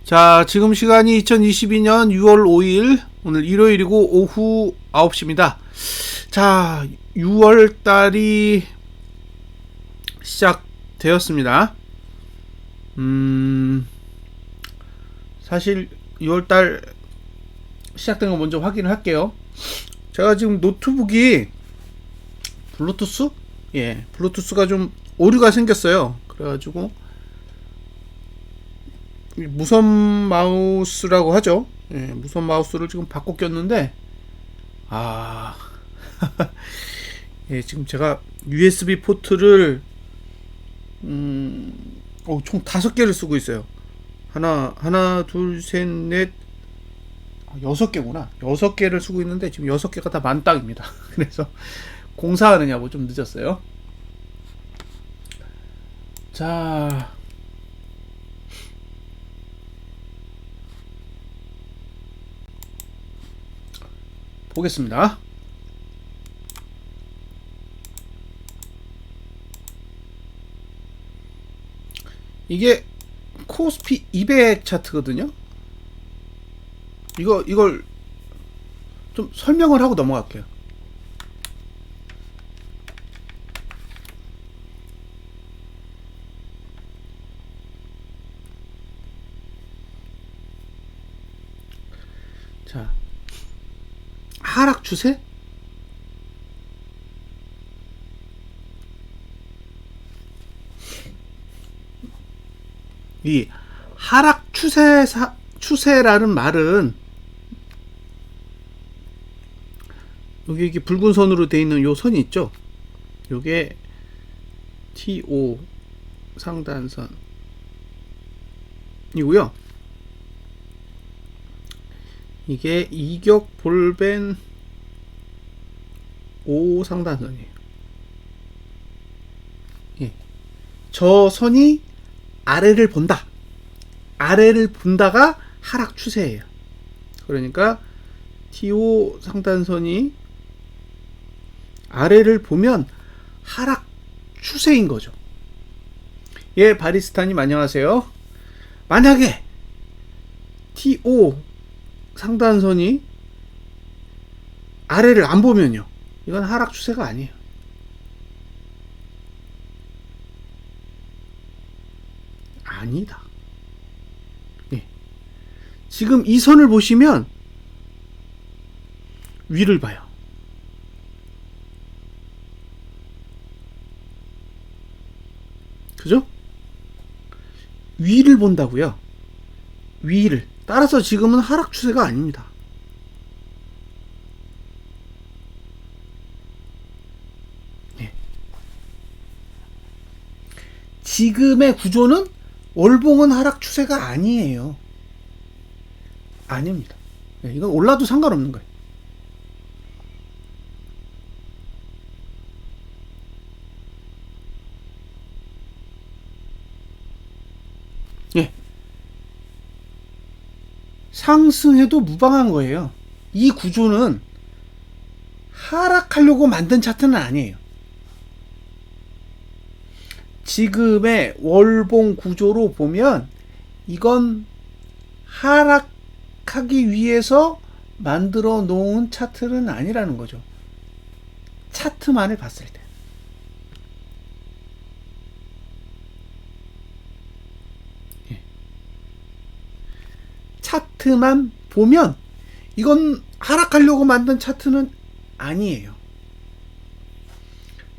자, 지금 시간이 2022년 6월 5일, 오늘 일요일이고 오후 9시입니다. 자, 6월 달이 시작되었습니다. 사실 6월 달 시작된 거 먼저 확인을 할게요. 제가 지금 노트북이 블루투스? 예, 블루투스가 좀 오류가 생겼어요. 그래가지고 무선 마우스라고 하죠. 예, 무선 마우스를 지금 바꿔 꼈는데 예, 지금 제가 USB 포트를 총 5개를 쓰고 있어요. 하나, 둘, 셋, 넷, 6개구나. 6개를 쓰고 있는데 지금 6개가 다 만땅입니다. 그래서 공사하느냐고 좀 늦었어요. 자, 보겠습니다. 이게 코스피 200 차트거든요. 이걸 좀 설명을 하고 넘어갈게요. 자, 하락 추세? 이 하락 추세라는 말은 여기 이게 붉은 선으로 되어 있는 요 선이 있죠. 요게 TO 상단선이고요. 이게 이격 볼벤 O 상단선이에요. 예. 저 선이 아래를 본다. 아래를 본다가 하락 추세예요. 그러니까 TO 상단선이 아래를 보면 하락 추세인 거죠. 예, 바리스타님 안녕하세요. 만약에 TO 상단선이 아래를 안 보면요, 이건 하락 추세가 아니에요. 아니다. 예. 지금 이 선을 보시면 위를 봐요. 그죠? 위를 본다고요. 위를. 따라서 지금은 하락 추세가 아닙니다. 예. 지금의 구조는 월봉은 하락 추세가 아니에요. 아닙니다. 예, 이건 올라도 상관없는 거예요. 예. 상승해도 무방한 거예요. 이 구조는 하락하려고 만든 차트는 아니에요. 지금의 월봉 구조로 보면 이건 하락하기 위해서 만들어 놓은 차트는 아니라는 거죠. 차트만을 봤을 때. 예. 차트만 보면 이건 하락하려고 만든 차트는 아니에요.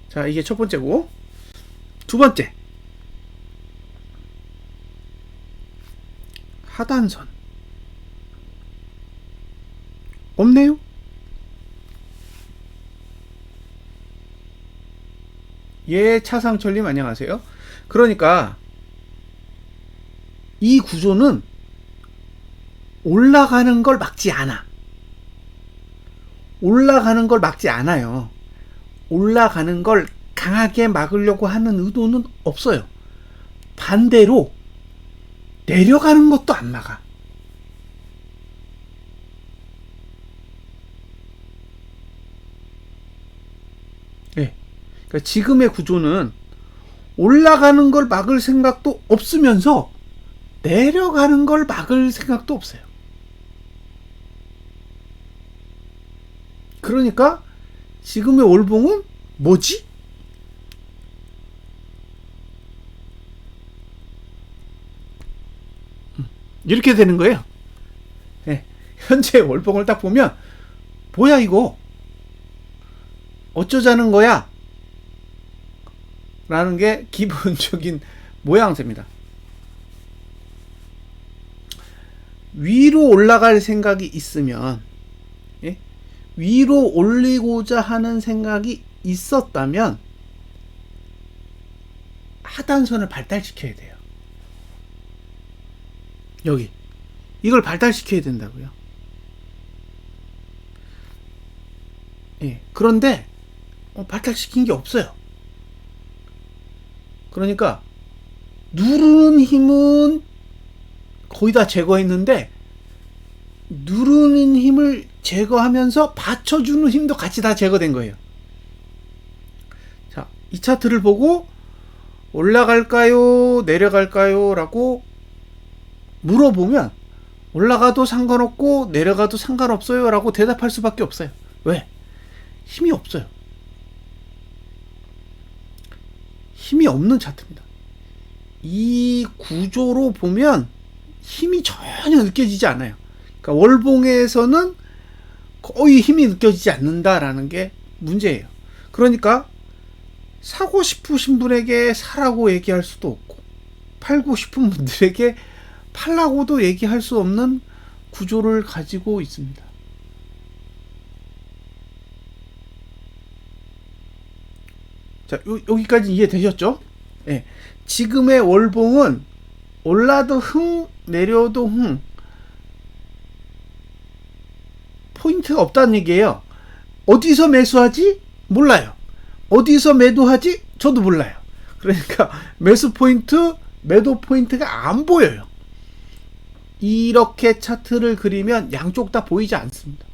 자, 이게 첫 번째고, 두 번째, 하단선 없네요. 예, 차상철님 안녕하세요. 그러니까 이 구조는 올라가는 걸 막지 않아. 올라가는 걸 막지 않아요. 올라가는 걸 강하게 막으려고 하는 의도는 없어요. 반대로 내려가는 것도 안 막아. 네. 그러니까 지금의 구조는 올라가는 걸 막을 생각도 없으면서 내려가는 걸 막을 생각도 없어요. 그러니까 지금의 월봉은 뭐지? 이렇게 되는 거예요. 네. 현재 월봉을 딱 보면 뭐야 이거? 어쩌자는 거야? 라는 게 기본적인 모양새입니다. 위로 올라갈 생각이 있으면, 예? 위로 올리고자 하는 생각이 있었다면 하단선을 발달시켜야 돼요. 여기 이걸 발달시켜야 된다고요. 예. 그런데 발달시킨 게 없어요. 그러니까 누르는 힘은 거의 다 제거했는데 누르는 힘을 제거하면서 받쳐주는 힘도 같이 다 제거된 거예요. 자, 이 차트를 보고 올라갈까요? 내려갈까요? 라고 물어보면 올라가도 상관없고 내려가도 상관없어요 라고 대답할 수밖에 없어요. 왜? 힘이 없어요. 힘이 없는 차트입니다. 이 구조로 보면 힘이 전혀 느껴지지 않아요. 그러니까 월봉에서는 거의 힘이 느껴지지 않는다라는 게 문제예요. 그러니까 사고 싶으신 분에게 사라고 얘기할 수도 없고 팔고 싶은 분들에게 팔라고도 얘기할 수 없는 구조를 가지고 있습니다. 자, 여기까지 이해되셨죠? 네. 지금의 월봉은 올라도 흥, 내려도 흥, 포인트가 없다는 얘기예요. 어디서 매수하지? 몰라요. 어디서 매도하지? 저도 몰라요. 그러니까 매수 포인트, 매도 포인트가 안 보여요. 이렇게 차트를 그리면 양쪽 다 보이지 않습니다.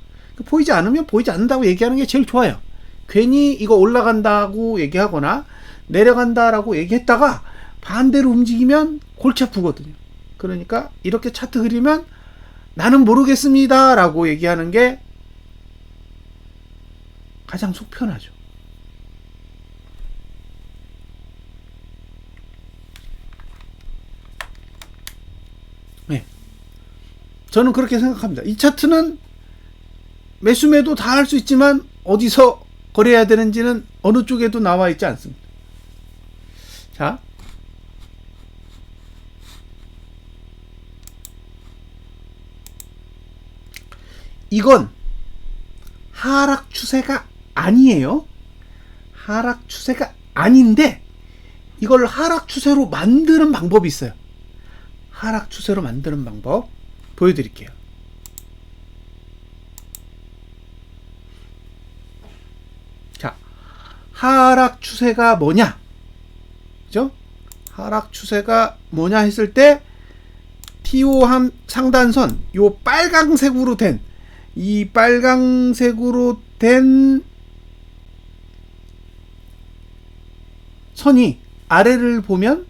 보이지 않으면 보이지 않는다고 얘기하는 게 제일 좋아요. 괜히 이거 올라간다고 얘기하거나 내려간다라고 얘기했다가 반대로 움직이면 골치 아프거든요. 그러니까 이렇게 차트 그리면 나는 모르겠습니다 라고 얘기하는 게 가장 속 편하죠. 네. 저는 그렇게 생각합니다. 이 차트는 매수 매도 다 할 수 있지만 어디서 거래해야 되는지는 어느 쪽에도 나와 있지 않습니다. 자, 이건 하락 추세가 아니에요. 하락 추세가 아닌데 이걸 하락 추세로 만드는 방법이 있어요. 하락 추세로 만드는 방법 보여드릴게요. 자, 하락 추세가 뭐냐? 그죠? 하락 추세가 뭐냐 했을 때 TO 상단선 요 빨강색으로 된 이 빨강색으로 된 선이 아래를 보면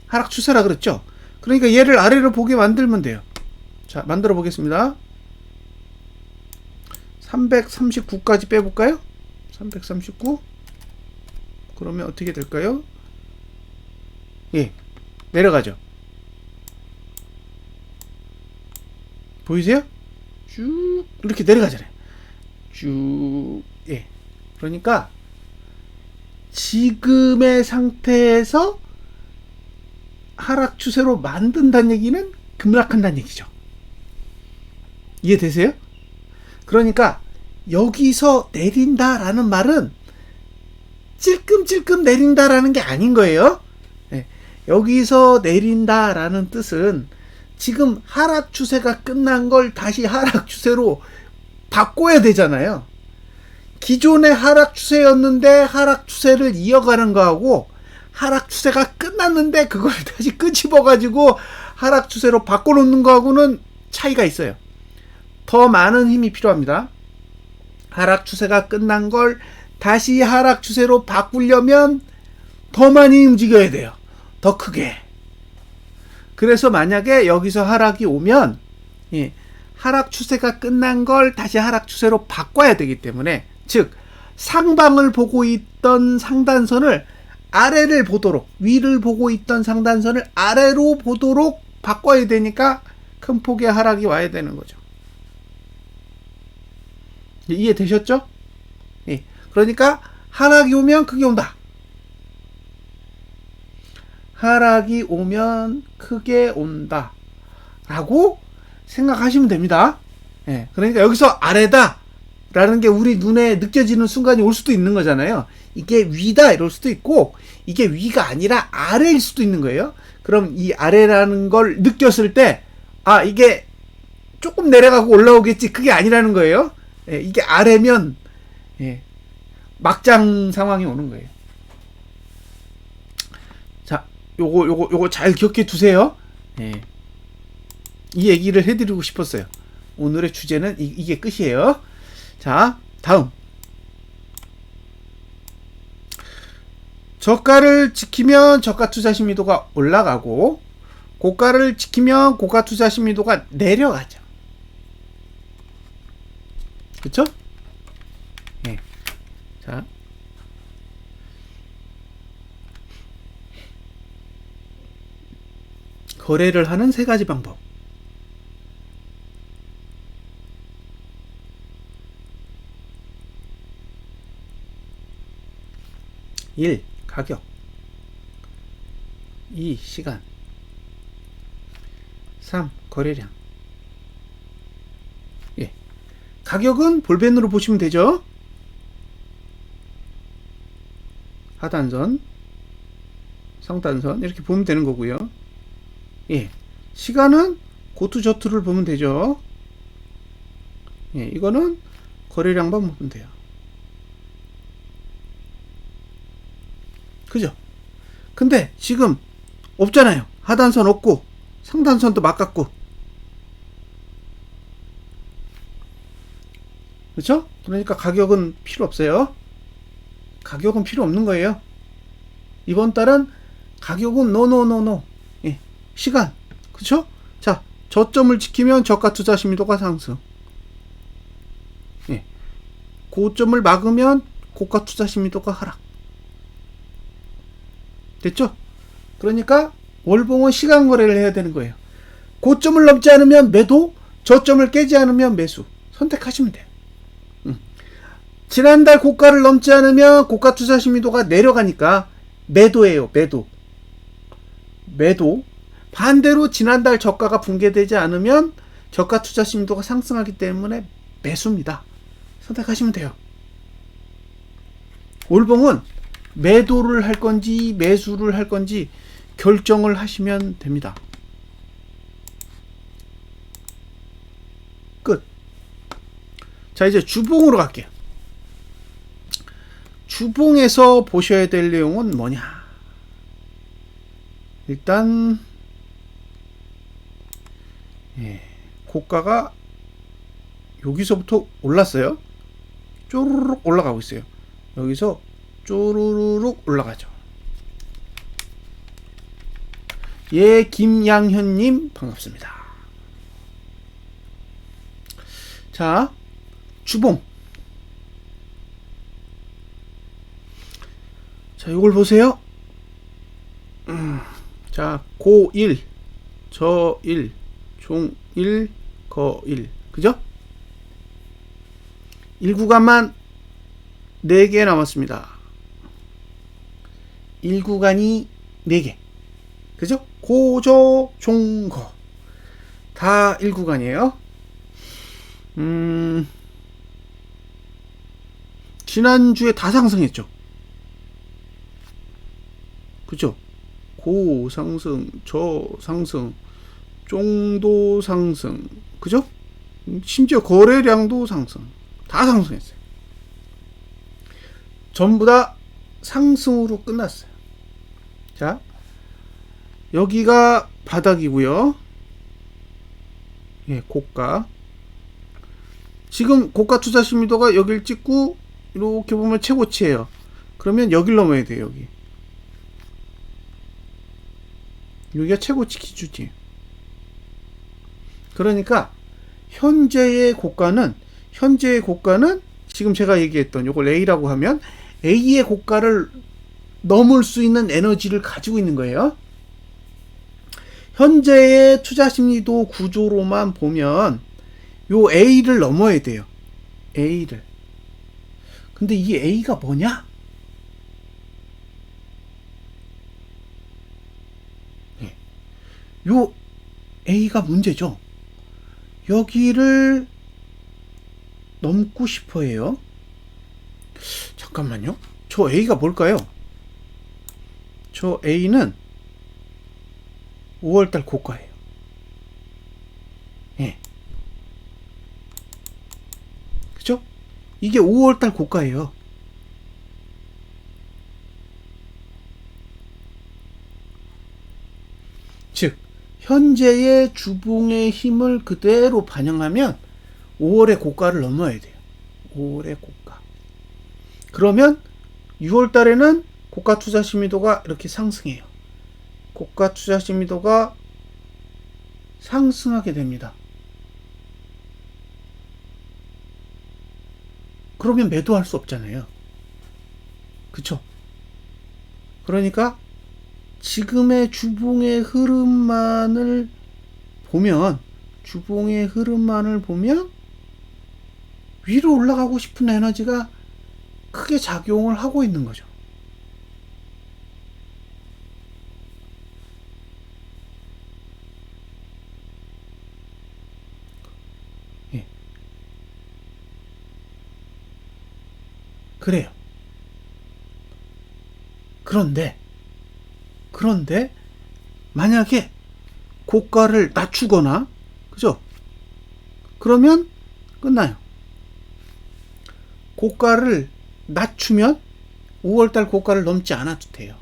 하락 추세라 그랬죠. 그러니까 얘를 아래로 보게 만들면 돼요. 자, 만들어 보겠습니다. 339까지 빼볼까요? 339 그러면 어떻게 될까요? 예, 내려가죠. 보이세요? 쭉 이렇게 내려가잖아요. 쭉. 예. 그러니까 지금의 상태에서 하락 추세로 만든다는 얘기는 급락한다는 얘기죠. 이해되세요? 그러니까 여기서 내린다라는 말은 찔끔찔끔 내린다라는 게 아닌 거예요. 예. 여기서 내린다라는 뜻은 지금 하락 추세가 끝난 걸 다시 하락 추세로 바꿔야 되잖아요. 기존의 하락 추세였는데 하락 추세를 이어가는 거하고 하락 추세가 끝났는데 그걸 다시 끄집어 가지고 하락 추세로 바꿔놓는 거하고는 차이가 있어요. 더 많은 힘이 필요합니다. 하락 추세가 끝난 걸 다시 하락 추세로 바꾸려면 더 많이 움직여야 돼요. 더 크게. 그래서 만약에 여기서 하락이 오면 예, 하락 추세가 끝난 걸 다시 하락 추세로 바꿔야 되기 때문에, 즉 상방을 보고 있던 상단선을 아래를 보도록, 위를 보고 있던 상단선을 아래로 보도록 바꿔야 되니까 큰 폭의 하락이 와야 되는 거죠. 이해되셨죠? 예. 그러니까 하락이 오면 크게 온다. 하락이 오면 크게 온다 라고 생각하시면 됩니다. 예. 그러니까 여기서 아래다 라는 게 우리 눈에 느껴지는 순간이 올 수도 있는 거잖아요. 이게 위다 이럴 수도 있고, 이게 위가 아니라 아래일 수도 있는 거예요. 그럼 이 아래라는 걸 느꼈을 때, 아, 이게 조금 내려가고 올라오겠지, 그게 아니라는 거예요. 예, 이게 아래면 예, 막장 상황이 오는 거예요. 자, 요거 잘 기억해 두세요. 예. 이 얘기를 해드리고 싶었어요. 오늘의 주제는 이게 끝이에요. 자, 다음. 저가를 지키면 저가 투자 심리도가 올라가고, 고가를 지키면 고가 투자 심리도가 내려가죠. 그쵸? 예. 자. 거래를 하는 세 가지 방법. 1. 가격. 2. 시간. 3. 거래량. 예. 가격은 볼펜으로 보시면 되죠. 하단선, 상단선 이렇게 보면 되는 거고요. 예. 시간은 고투저투를 보면 되죠. 예. 이거는 거래량만 보면 돼요. 그죠? 근데 지금 없잖아요. 하단선 없고 상단선도 막았고, 그렇죠? 그러니까 가격은 필요 없어요. 가격은 필요 없는 거예요. 이번 달은 가격은 노. 예. 시간, 그렇죠? 자, 저점을 지키면 저가 투자 심리도가 상승. 예. 고점을 막으면 고가 투자 심리도가 하락. 됐죠? 그러니까 월봉은 시간 거래를 해야 되는 거예요. 고점을 넘지 않으면 매도, 저점을 깨지 않으면 매수. 선택하시면 돼요. 지난달 고가를 넘지 않으면 고가 투자 심리도가 내려가니까 매도예요. 매도. 반대로 지난달 저가가 붕괴되지 않으면 저가 투자 심리도가 상승하기 때문에 매수입니다. 선택하시면 돼요. 월봉은 매도를 할 건지 매수를 할 건지 결정을 하시면 됩니다. 끝. 자, 이제 주봉으로 갈게요. 주봉에서 보셔야 될 내용은 뭐냐? 일단 예, 고가가 여기서부터 올랐어요. 쪼르륵 올라가고 있어요. 여기서 쪼르륵 올라가죠. 예, 김양현님 반갑습니다. 자, 주봉. 자, 이걸 보세요. 자, 고1, 저1, 종1, 거1. 그죠? 1구간만 4개 남았습니다. 1구간이 4개. 그죠? 고저, 종, 거. 다 1구간이에요. 지난주에 다 상승했죠. 그죠? 고 상승, 저 상승, 종도 상승. 그죠? 심지어 거래량도 상승. 다 상승했어요. 전부 다 상승으로 끝났어요. 자, 여기가 바닥이고요. 예, 고가. 지금 고가 투자 심리도가 여길 찍고 이렇게 보면 최고치예요. 그러면 여길 넘어야 돼요. 여기. 여기가 최고치 기준이에요. 그러니까 현재의 고가는 지금 제가 얘기했던 요걸 A라고 하면 A의 고가를 넘을 수 있는 에너지를 가지고 있는 거예요. 현재의 투자 심리도 구조로만 보면 요 A를 넘어야 돼요. A를. 근데 이 A가 뭐냐? 요 A가 문제죠. 여기를 넘고 싶어 해요. 잠깐만요. 저 A가 뭘까요? 저 A는 5월달 고가예요. 예. 그죠? 이게 5월달 고가예요. 즉, 현재의 주봉의 힘을 그대로 반영하면 5월의 고가를 넘어야 돼요. 5월의 고가. 그러면 6월 달에는 고가 투자 심리도가 이렇게 상승해요. 고가 투자 심리도가 상승하게 됩니다. 그러면 매도할 수 없잖아요. 그쵸? 그러니까 지금의 주봉의 흐름만을 보면 위로 올라가고 싶은 에너지가 크게 작용을 하고 있는 거죠. 예. 그래요. 그런데 만약에 고가를 낮추거나, 그죠? 그러면 끝나요. 고가를 낮추면 5월달 고가를 넘지 않아도 돼요.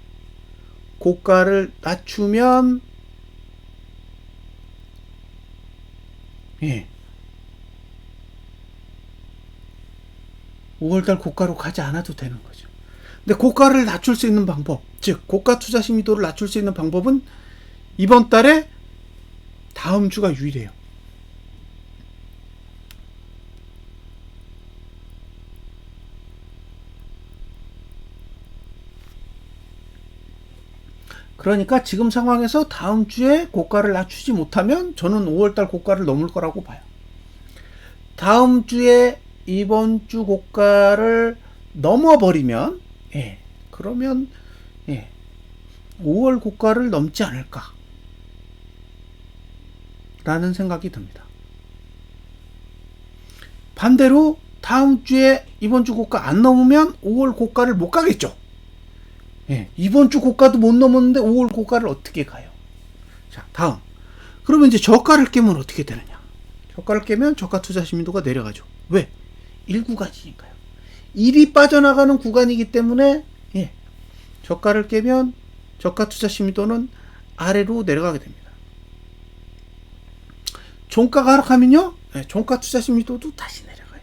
고가를 낮추면 5월달 고가로 가지 않아도 되는 거죠. 근데 고가를 낮출 수 있는 방법, 즉 고가 투자 심리도를 낮출 수 있는 방법은 이번 달에 다음 주가 유일해요. 그러니까 지금 상황에서 다음 주에 고가를 낮추지 못하면 저는 5월달 고가를 넘을 거라고 봐요. 다음 주에 이번 주 고가를 넘어버리면 그러면 5월 고가를 넘지 않을까 라는 생각이 듭니다. 반대로 다음 주에 이번 주 고가 안 넘으면 5월 고가를 못 가겠죠. 이번 주 고가도 못 넘었는데 5월 고가를 어떻게 가요? 자, 다음. 그러면 이제 저가를 깨면 어떻게 되느냐? 저가를 깨면 저가 투자 심리도가 내려가죠. 왜? 1구간이니까요. 1이 빠져나가는 구간이기 때문에 저가를 깨면 저가 투자 심리도는 아래로 내려가게 됩니다. 종가가 하락하면요, 종가 투자 심리도도 다시 내려가요.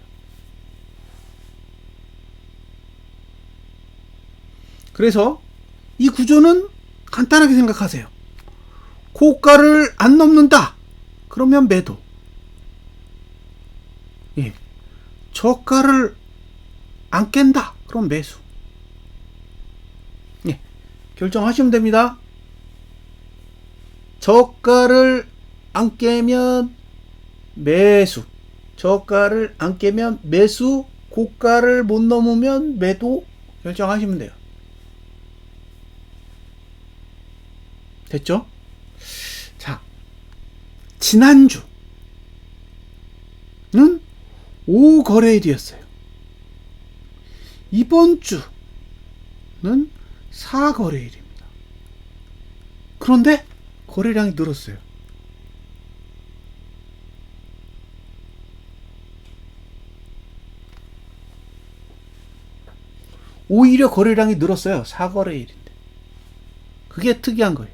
그래서 이 구조는 간단하게 생각하세요. 고가를 안 넘는다. 그러면 매도. 저가를 안 깬다. 그럼 매수. 결정하시면 됩니다. 저가를 안 깨면 매수. 저가를 안 깨면 매수. 고가를 못 넘으면 매도. 결정하시면 돼요. 됐죠? 자, 지난주는 5거래일이었어요. 이번 주는 4거래일입니다. 그런데 거래량이 늘었어요. 오히려 거래량이 늘었어요. 4거래일인데. 그게 특이한 거예요.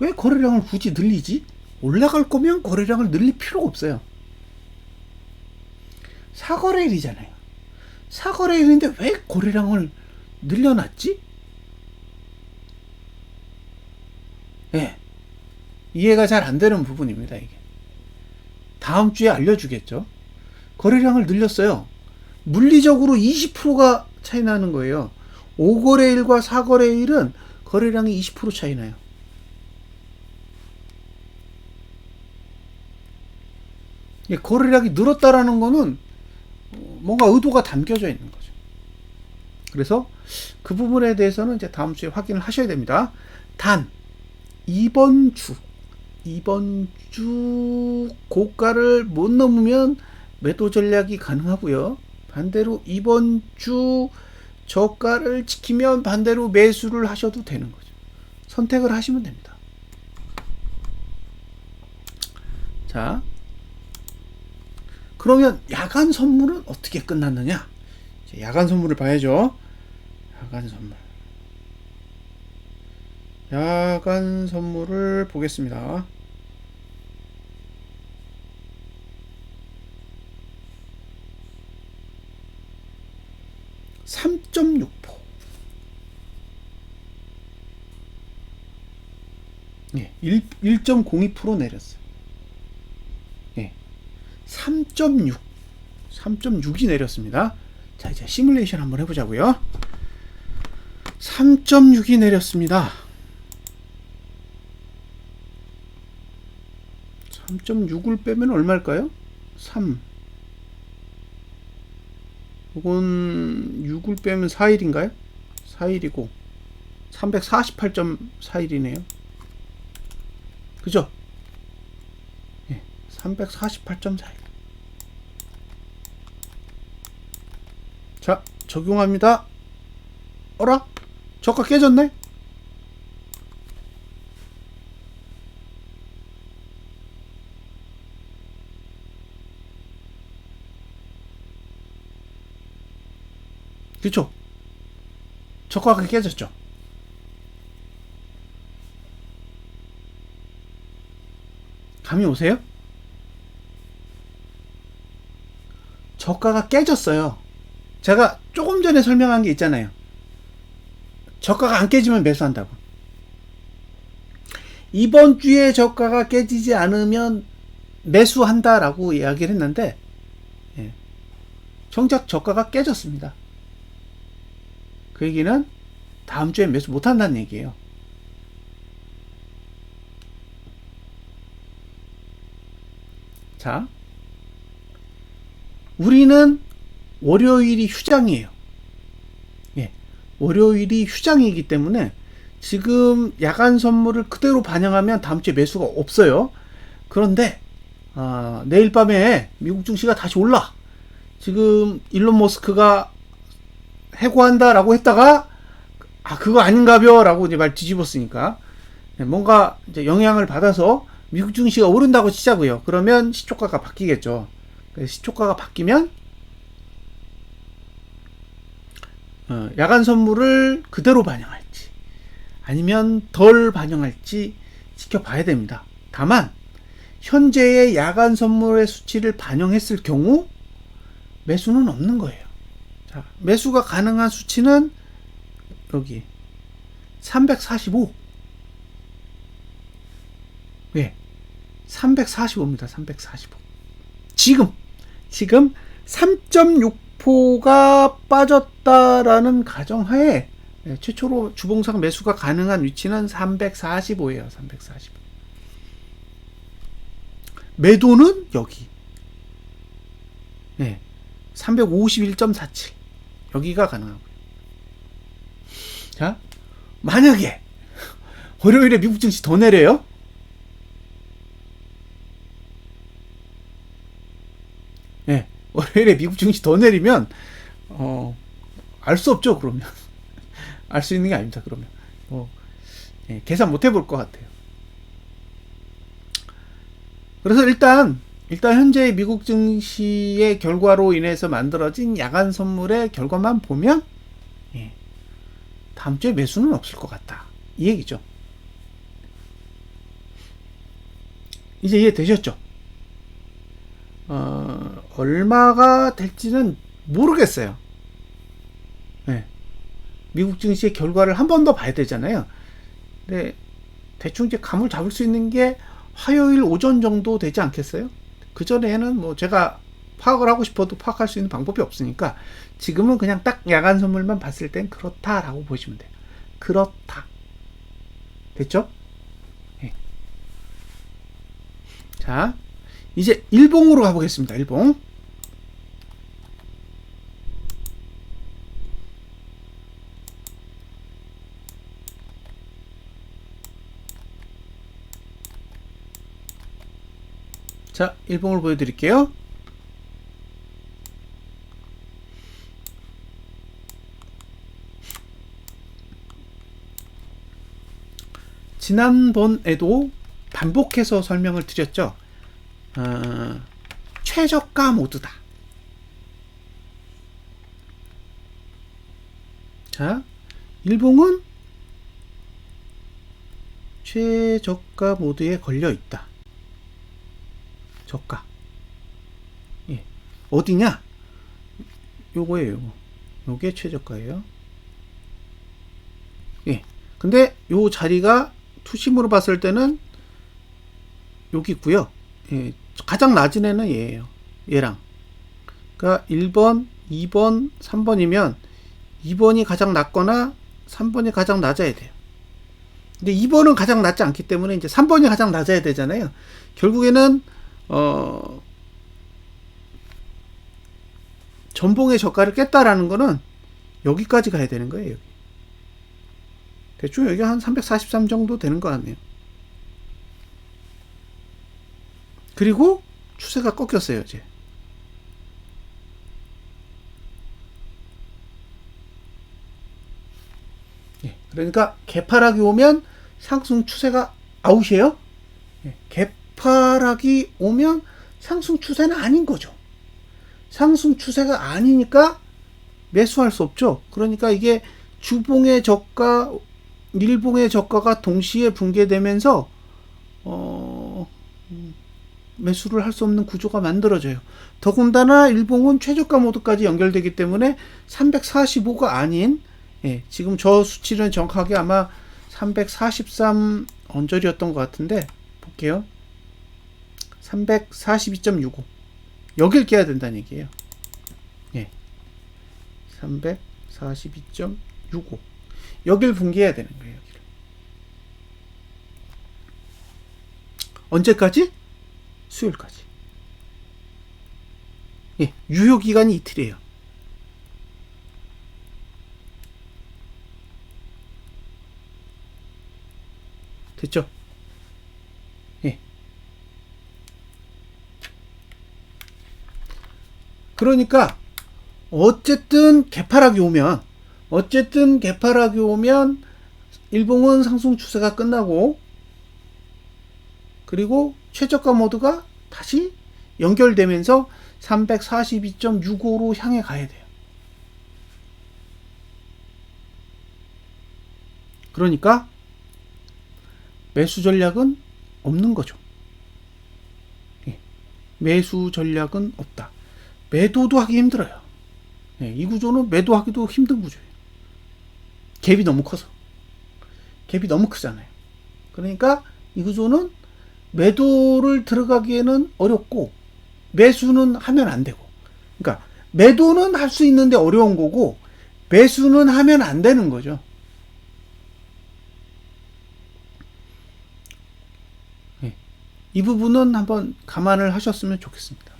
왜 거래량을 굳이 늘리지? 올라갈 거면 거래량을 늘릴 필요가 없어요. 4거래일이잖아요. 4거래일인데 왜 거래량을 늘려놨지? 예. 이해가 잘 안 되는 부분입니다, 이게. 다음 주에 알려주겠죠. 거래량을 늘렸어요. 물리적으로 20%가 차이 나는 거예요. 5거래일과 4거래일은 거래량이 20% 차이 나요. 거래량이 늘었다라는 거는 뭔가 의도가 담겨져 있는 거죠. 그래서 그 부분에 대해서는 이제 다음 주에 확인을 하셔야 됩니다. 단 이번 주 고가를 못 넘으면 매도 전략이 가능하고요. 반대로 이번 주 저가를 지키면 반대로 매수를 하셔도 되는 거죠. 선택을 하시면 됩니다. 자, 그러면 야간 선물은 어떻게 끝났느냐? 야간 선물을 봐야죠. 야간 선물을 보겠습니다. (3.6%) 예, 1.02% 내렸어요. 예, 3.6이 내렸습니다. 자, 이제 시뮬레이션 한번 해보자고요. 3.6이 내렸습니다. 3.6을 빼면 얼마일까요? 3. 이건 6을 빼면 4일인가요? 4일이고 348.4일이네요. 그죠? 예, 348.4일. 자, 적용합니다. 어라? 저가 깨졌네? 그쵸? 저가가 깨졌죠? 감이 오세요? 저가가 깨졌어요. 제가 조금 전에 설명한 게 있잖아요. 저가가 안 깨지면 매수한다고. 이번 주에 저가가 깨지지 않으면 매수한다라고 이야기를 했는데, 예, 정작 저가가 깨졌습니다. 그 얘기는 다음 주에 매수 못한다는 얘기예요. 자, 우리는 월요일이 휴장이에요. 예, 월요일이 휴장이기 때문에 지금 야간 선물을 그대로 반영하면 다음 주에 매수가 없어요. 그런데 내일 밤에 미국 증시가 다시 올라. 지금 일론 머스크가 해고한다라고 했다가 그거 아닌가벼 라고 이제 말 뒤집었으니까 뭔가 이제 영향을 받아서 미국 증시가 오른다고 치자고요. 그러면 시초가가 바뀌겠죠. 시초가가 바뀌면 야간 선물을 그대로 반영할지 아니면 덜 반영할지 지켜봐야 됩니다. 다만 현재의 야간 선물의 수치를 반영했을 경우 매수는 없는 거예요. 자, 매수가 가능한 수치는 여기 345. 예, 345입니다. 345. 지금 3.6%가 빠졌다라는 가정하에 최초로 주봉상 매수가 가능한 위치는 345예요. 345. 매도는 여기. 네. 351.47. 여기가 가능하고요. 자, 만약에 월요일에 미국 증시 더 내려요? 네. 월요일에 미국 증시 더 내리면 알 수 없죠. 그러면 알 수 있는 게 아닙니다. 그러면 계산 못 해볼 것 같아요. 그래서 일단 현재 미국 증시의 결과로 인해서 만들어진 야간 선물의 결과만 보면 다음 주에 매수는 없을 것 같다. 이 얘기죠. 이제 이해되셨죠? 얼마가 될지는 모르겠어요. 네. 미국 증시의 결과를 한 번 더 봐야 되잖아요. 근데 대충 이제 감을 잡을 수 있는 게 화요일 오전 정도 되지 않겠어요? 그 전에는 뭐 제가 파악을 하고 싶어도 파악할 수 있는 방법이 없으니까 지금은 그냥 딱 야간 선물만 봤을 땐 그렇다라고 보시면 돼요. 그렇다. 됐죠? 네. 자, 이제 일봉으로 가보겠습니다. 일봉. 자, 일봉을 보여드릴게요. 지난번에도 반복해서 설명을 드렸죠. 최저가 모드다. 자, 일봉은 최저가 모드에 걸려 있다. 저가. 예. 어디냐? 요거예요, 요거. 요게 최저가예요. 예. 근데 요 자리가 투심으로 봤을 때는 여기 있고요. 예. 가장 낮은 애는 얘예요. 얘랑. 그러니까 1번, 2번, 3번이면 2번이 가장 낮거나 3번이 가장 낮아야 돼요. 근데 2번은 가장 낮지 않기 때문에 이제 3번이 가장 낮아야 되잖아요. 결국에는 전봉의 저가를 깼다라는 거는 여기까지 가야 되는 거예요. 여기. 대충 여기 한 343 정도 되는 것 같네요. 그리고 추세가 꺾였어요, 이제. 예, 그러니까 개파락이 오면 상승 추세가 아웃이에요. 예, 개파락이 오면 상승 추세는 아닌 거죠. 상승 추세가 아니니까 매수할 수 없죠. 그러니까 이게 주봉의 저가, 일봉의 저가가 동시에 붕괴되면서 매수를 할 수 없는 구조가 만들어져요. 더군다나 일봉은 최저가 모드까지 연결되기 때문에 345가 아닌, 예, 지금 저 수치는 정확하게 아마 343 언저리였던 것 같은데 볼게요. 342.65 여길 깨야 된다는 얘기예요. 예, 342.65 여길 붕괴해야 되는 거예요. 여기를. 언제까지? 수요일까지. 예, 유효 기간이 이틀이에요. 됐죠? 예. 그러니까 어쨌든 개파락이 오면 일봉은 상승 추세가 끝나고, 그리고 최저가 모드가 다시 연결되면서 342.65로 향해 가야 돼요. 그러니까 매수 전략은 없는 거죠. 예. 매수 전략은 없다. 매도도 하기 힘들어요. 예. 이 구조는 매도하기도 힘든 구조예요. 갭이 너무 커서. 갭이 너무 크잖아요. 그러니까 이 구조는 매도를 들어가기에는 어렵고 매수는 하면 안 되고, 그러니까 매도는 할 수 있는데 어려운 거고 매수는 하면 안 되는 거죠. 네. 이 부분은 한번 감안을 하셨으면 좋겠습니다.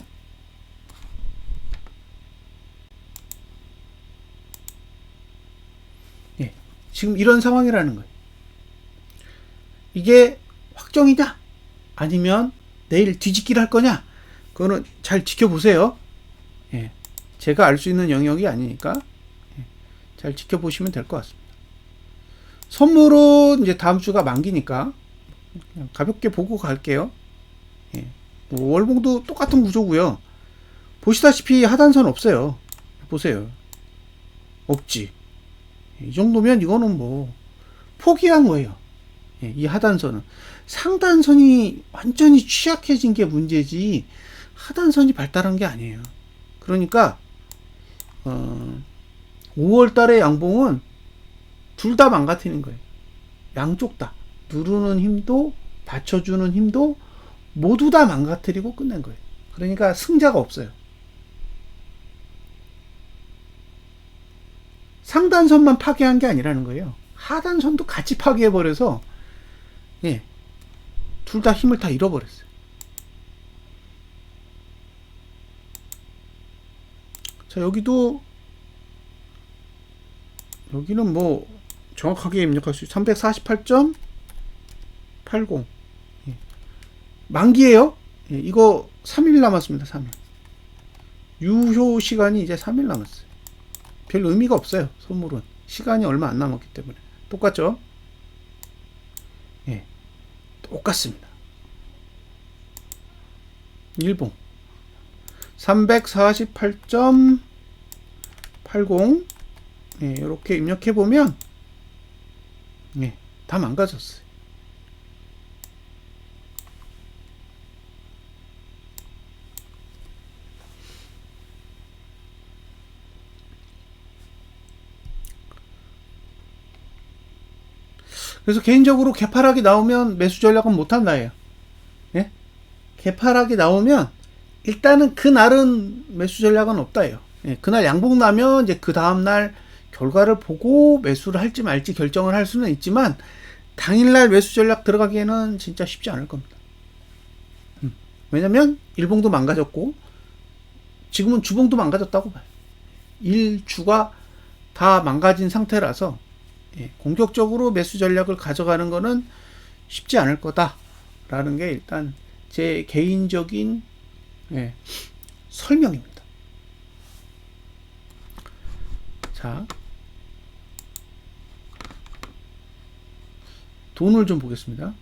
네. 지금 이런 상황이라는 거예요. 이게 확정이냐? 아니면 내일 뒤집기를 할 거냐? 그거는 잘 지켜보세요. 예. 제가 알 수 있는 영역이 아니니까 예. 잘 지켜보시면 될 것 같습니다. 선물은 이제 다음 주가 만기니까 그냥 가볍게 보고 갈게요. 예. 뭐 월봉도 똑같은 구조고요. 보시다시피 하단선 없어요. 보세요. 없지. 이 정도면 이거는 뭐 포기한 거예요. 예. 이 하단선은 상단선이 완전히 취약해진 게 문제지 하단선이 발달한 게 아니에요. 그러니까 5월 달의 양봉은 둘 다 망가뜨리는 거예요. 양쪽 다. 누르는 힘도 받쳐주는 힘도 모두 다 망가뜨리고 끝낸 거예요. 그러니까 승자가 없어요. 상단선만 파괴한 게 아니라는 거예요. 하단선도 같이 파괴해버려서 예, 둘 다 힘을 다 잃어버렸어요. 자, 여기는 뭐 정확하게 입력할 수 있어요. 348.80 예. 만기예요. 예, 이거 3일 남았습니다. 3일. 유효 시간이 이제 3일 남았어요. 별 의미가 없어요. 선물은 시간이 얼마 안 남았기 때문에. 똑같죠? 예, 똑같습니다. 일봉 348.80 예, 이렇게 입력해 보면 예, 다 망가졌어요. 그래서 개인적으로 개파락이 나오면 매수 전략은 못한다예요. 예? 개파락이 나오면 일단은 그날은 매수 전략은 없다예요. 예, 그날 양봉 나면 이제 그 다음날 결과를 보고 매수를 할지 말지 결정을 할 수는 있지만 당일날 매수 전략 들어가기에는 진짜 쉽지 않을 겁니다. 왜냐면 일봉도 망가졌고 지금은 주봉도 망가졌다고 봐요. 일주가 다 망가진 상태라서 예, 공격적으로 매수 전략을 가져가는 거는 쉽지 않을 거다라는 게 일단 제 개인적인 예, 설명입니다. 자, 돈을 좀 보겠습니다.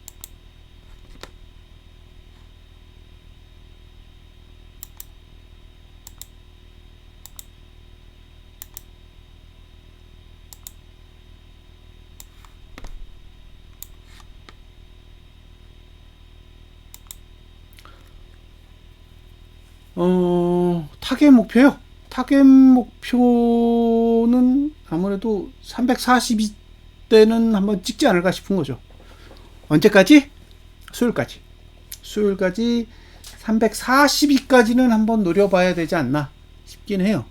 타겟 목표요. 타겟 목표는 아무래도 342대는 한번 찍지 않을까 싶은 거죠. 언제까지? 수요일까지. 수요일까지 342까지는 한번 노려봐야 되지 않나 싶긴 해요.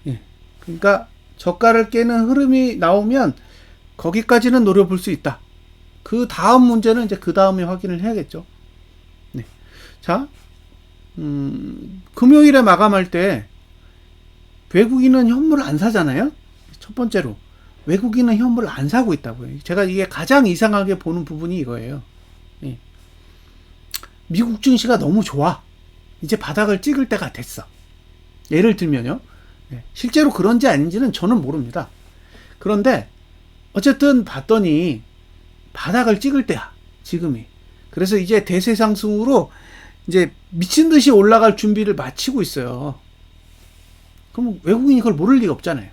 예. 그러니까 저가를 깨는 흐름이 나오면 거기까지는 노려볼 수 있다. 그 다음 문제는 이제 그 다음에 확인을 해야겠죠. 네. 자, 금요일에 마감할 때 외국인은 현물을 안 사잖아요. 첫 번째로 외국인은 현물을 안 사고 있다고요. 제가 이게 가장 이상하게 보는 부분이 이거예요. 예. 미국 증시가 너무 좋아. 이제 바닥을 찍을 때가 됐어. 예를 들면요. 예. 실제로 그런지 아닌지는 저는 모릅니다. 그런데 어쨌든 봤더니 바닥을 찍을 때야. 지금이. 그래서 이제 대세 상승으로 이제 미친 듯이 올라갈 준비를 마치고 있어요. 그럼 외국인이 그걸 모를 리가 없잖아요.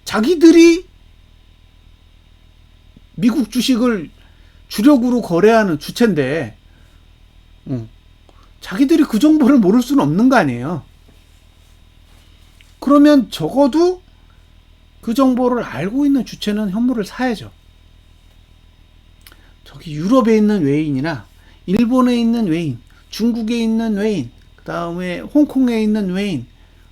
자기들이 미국 주식을 주력으로 거래하는 주체인데, 자기들이 그 정보를 모를 수는 없는 거 아니에요. 그러면 적어도 그 정보를 알고 있는 주체는 현물을 사야죠. 저기 유럽에 있는 외인이나 일본에 있는 외인, 중국에 있는 외인, 그 다음에 홍콩에 있는 외인,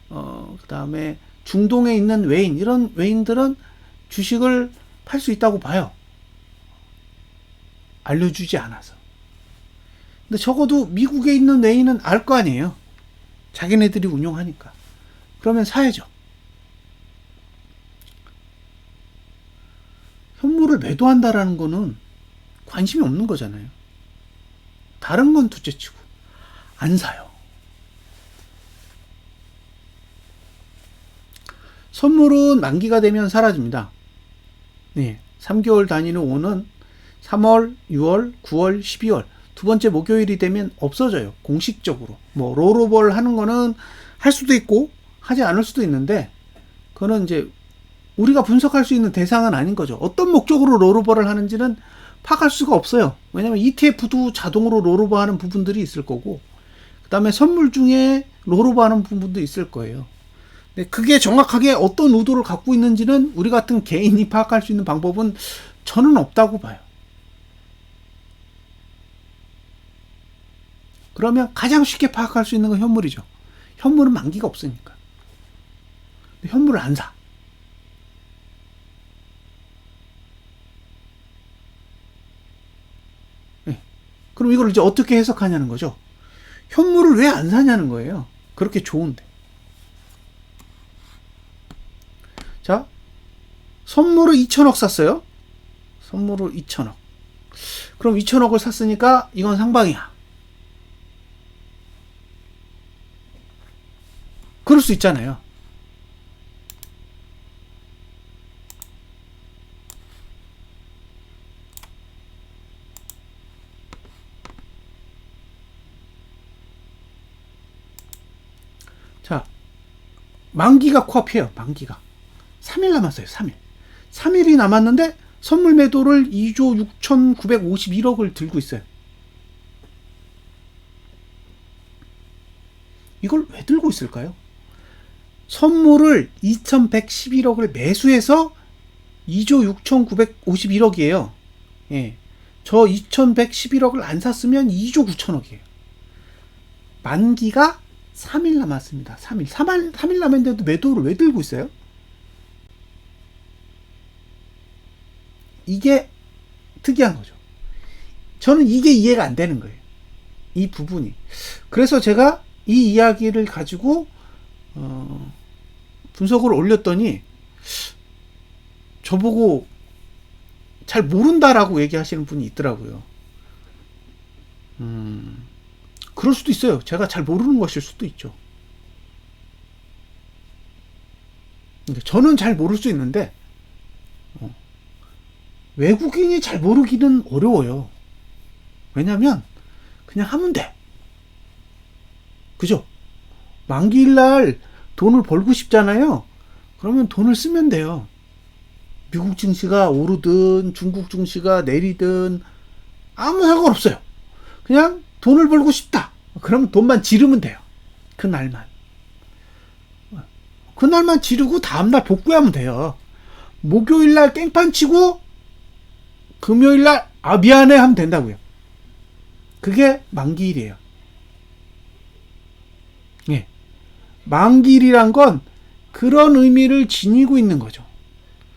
그 다음에 중동에 있는 외인, 이런 외인들은 주식을 팔 수 있다고 봐요. 알려주지 않아서. 근데 적어도 미국에 있는 외인은 알 거 아니에요. 자기네들이 운용하니까. 그러면 사야죠. 현물을 매도한다라는 거는 관심이 없는 거잖아요. 다른 건 둘째치고 안 사요. 선물은 만기가 되면 사라집니다. 네, 3개월 단위로 오는 3월, 6월, 9월, 12월 두 번째 목요일이 되면 없어져요. 공식적으로. 뭐 롤오버를 하는 거는 할 수도 있고 하지 않을 수도 있는데 그거는 이제 우리가 분석할 수 있는 대상은 아닌 거죠. 어떤 목적으로 롤오버를 하는지는 파악할 수가 없어요. 왜냐면 ETF도 자동으로 롤오버 하는 부분들이 있을 거고 그 다음에 선물 중에 롤오버 하는 부분도 있을 거예요. 근데 그게 정확하게 어떤 의도를 갖고 있는지는 우리 같은 개인이 파악할 수 있는 방법은 저는 없다고 봐요. 그러면 가장 쉽게 파악할 수 있는 건 현물이죠. 현물은 만기가 없으니까. 현물을 안 사. 네. 그럼 이걸 이제 어떻게 해석하냐는 거죠. 현물을 왜 안 사냐는 거예요. 그렇게 좋은데. 자, 선물을 2천억 샀어요. 선물을 2천억. 그럼 2천억을 샀으니까 이건 상방이야. 그럴 수 있잖아요. 자, 만기가 코앞이에요. 만기가 3일 남았어요. 3일. 3일이 남았는데 선물 매도를 2조 6,951억을 들고 있어요. 이걸 왜 들고 있을까요? 선물을 2,111억을 매수해서 2조 6,951억이에요. 예. 저 2,111억을 안 샀으면 2조 9천억이에요. 만기가 3일 남았습니다. 3일 남았는데도 매도를 왜 들고 있어요? 이게 특이한 거죠. 저는 이게 이해가 안 되는 거예요. 이 부분이. 그래서 제가 이 이야기를 가지고 분석을 올렸더니 저보고 잘 모른다라고 얘기하시는 분이 있더라고요. 그럴 수도 있어요. 제가 잘 모르는 것일 수도 있죠. 저는 잘 모를 수 있는데 외국인이 잘 모르기는 어려워요. 왜냐면 그냥 하면 돼. 그죠? 만기일날 돈을 벌고 싶잖아요. 그러면 돈을 쓰면 돼요. 미국 증시가 오르든 중국 증시가 내리든 아무 상관없어요. 그냥 돈을 벌고 싶다. 그러면 돈만 지르면 돼요. 그날만 지르고 다음날 복구하면 돼요. 목요일날 깽판 치고 금요일날 미안해 하면 된다고요. 그게 만기일이에요. 예. 만기일이란 건 그런 의미를 지니고 있는 거죠.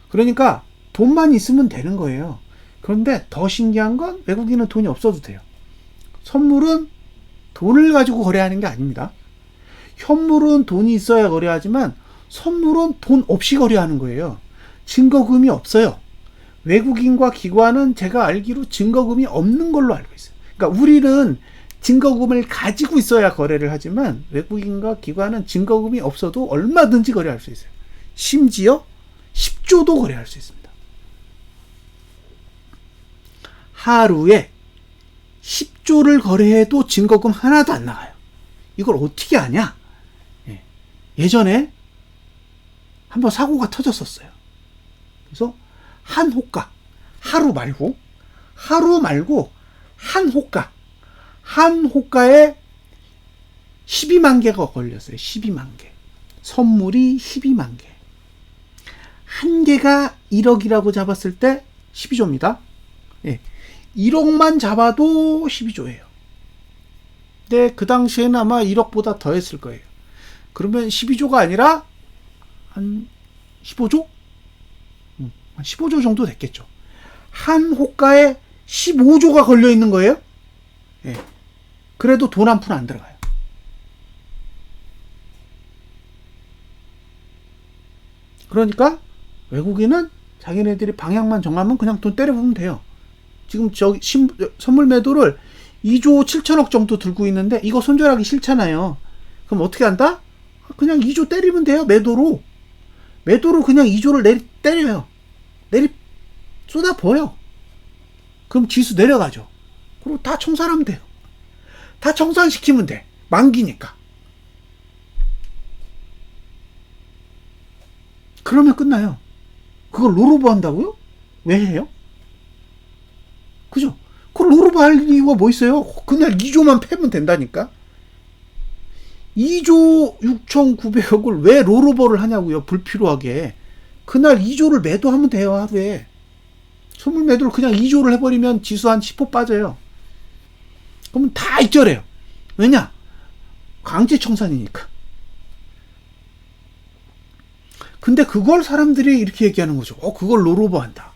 그러니까 돈만 있으면 되는 거예요. 그런데 더 신기한 건 외국인은 돈이 없어도 돼요. 선물은 돈을 가지고 거래하는 게 아닙니다. 현물은 돈이 있어야 거래하지만 선물은 돈 없이 거래하는 거예요. 증거금이 없어요. 외국인과 기관은 제가 알기로 증거금이 없는 걸로 알고 있어요. 그러니까 우리는 증거금을 가지고 있어야 거래를 하지만 외국인과 기관은 증거금이 없어도 얼마든지 거래할 수 있어요. 심지어 10조도 거래할 수 있습니다. 하루에 10조를 거래해도 증거금 하나도 안 나가요. 이걸 어떻게 아냐? 예전에 한번 사고가 터졌었어요. 그래서 한 호가, 하루 말고 한 호가에 12만 개가 걸렸어요. 12만 개. 선물이 12만 개. 한 개가 1억이라고 잡았을 때 12조입니다. 예. 1억만 잡아도 12조예요. 근데 그 당시에는 아마 1억보다 더 했을 거예요. 그러면 12조가 아니라 한 15조? 한 15조 정도 됐겠죠. 한 호가에 15조가 걸려 있는 거예요. 예. 그래도 돈 한 푼 안 들어가요. 그러니까 외국인은 자기네들이 방향만 정하면 그냥 돈 때려보면 돼요. 지금 선물 매도를 2조 7천억 정도 들고 있는데 이거 손절하기 싫잖아요. 그럼 어떻게 한다? 그냥 2조 때리면 돼요. 매도로 그냥 2조를 때려요. 쏟아부어요. 그럼 지수 내려가죠. 그리고 다 청산하면 돼요. 다 청산시키면 돼. 만기니까. 그러면 끝나요. 그걸 로로버 한다고요? 왜 해요? 그죠? 그걸 로로버 할 이유가 뭐 있어요? 그날 2조만 패면 된다니까? 2조 6,900억을 왜 로로버를 하냐고요? 불필요하게. 그날 2조를 매도하면 돼요, 하루에. 선물 매도를 그냥 2조를 해버리면 지수 한 10% 빠져요. 그러면 다 익절해요. 왜냐? 강제 청산이니까. 근데 그걸 사람들이 이렇게 얘기하는 거죠. 그걸 롤오버 한다.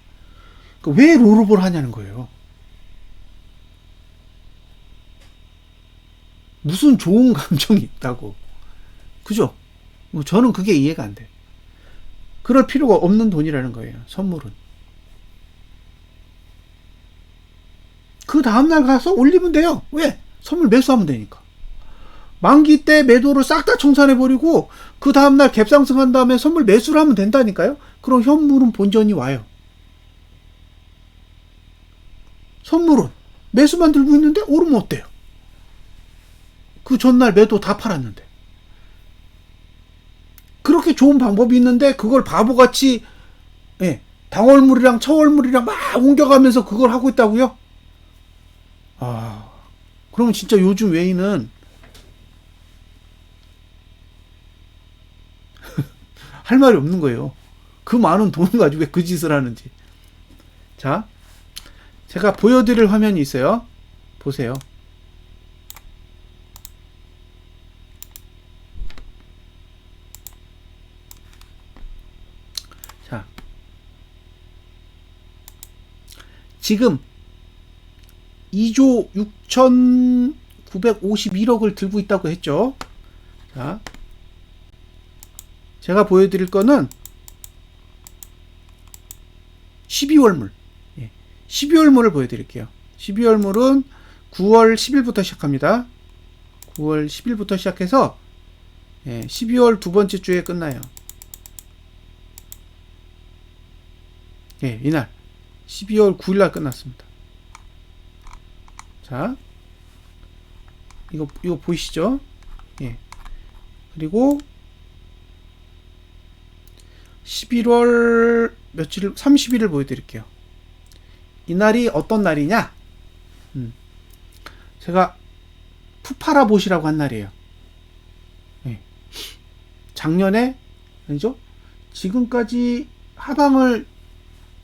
왜 롤오버를 하냐는 거예요. 무슨 좋은 감정이 있다고. 그죠? 저는 그게 이해가 안 돼. 그럴 필요가 없는 돈이라는 거예요. 선물은. 그 다음날 가서 올리면 돼요. 왜? 선물 매수하면 되니까. 만기 때 매도를 싹 다 청산해버리고 그 다음날 갭상승한 다음에 선물 매수를 하면 된다니까요. 그럼 현물은 본전이 와요. 선물은 매수만 들고 있는데 오르면 어때요? 그 전날 매도 다 팔았는데. 그렇게 좋은 방법이 있는데 그걸 바보같이 당월물이랑 처월물이랑 막 옮겨가면서 그걸 하고 있다고요? 그러면 진짜 요즘 외인은 할 말이 없는 거예요. 그 많은 돈을 가지고 왜 그 짓을 하는지. 자, 제가 보여드릴 화면이 있어요. 보세요. 자, 지금 2조 6,951억을 들고 있다고 했죠. 자, 제가 보여드릴 거는 12월물. 12월물을 보여드릴게요. 12월물은 9월 10일부터 시작합니다. 9월 10일부터 시작해서 12월 두 번째 주에 끝나요. 이날 12월 9일날 끝났습니다. 자, 이거 보이시죠? 그리고 11월 며칠 30일을 보여드릴게요. 이날이 어떤 날이냐? 제가 푸파라 보시라고 한 날이에요. 작년에 아니죠? 지금까지 하방을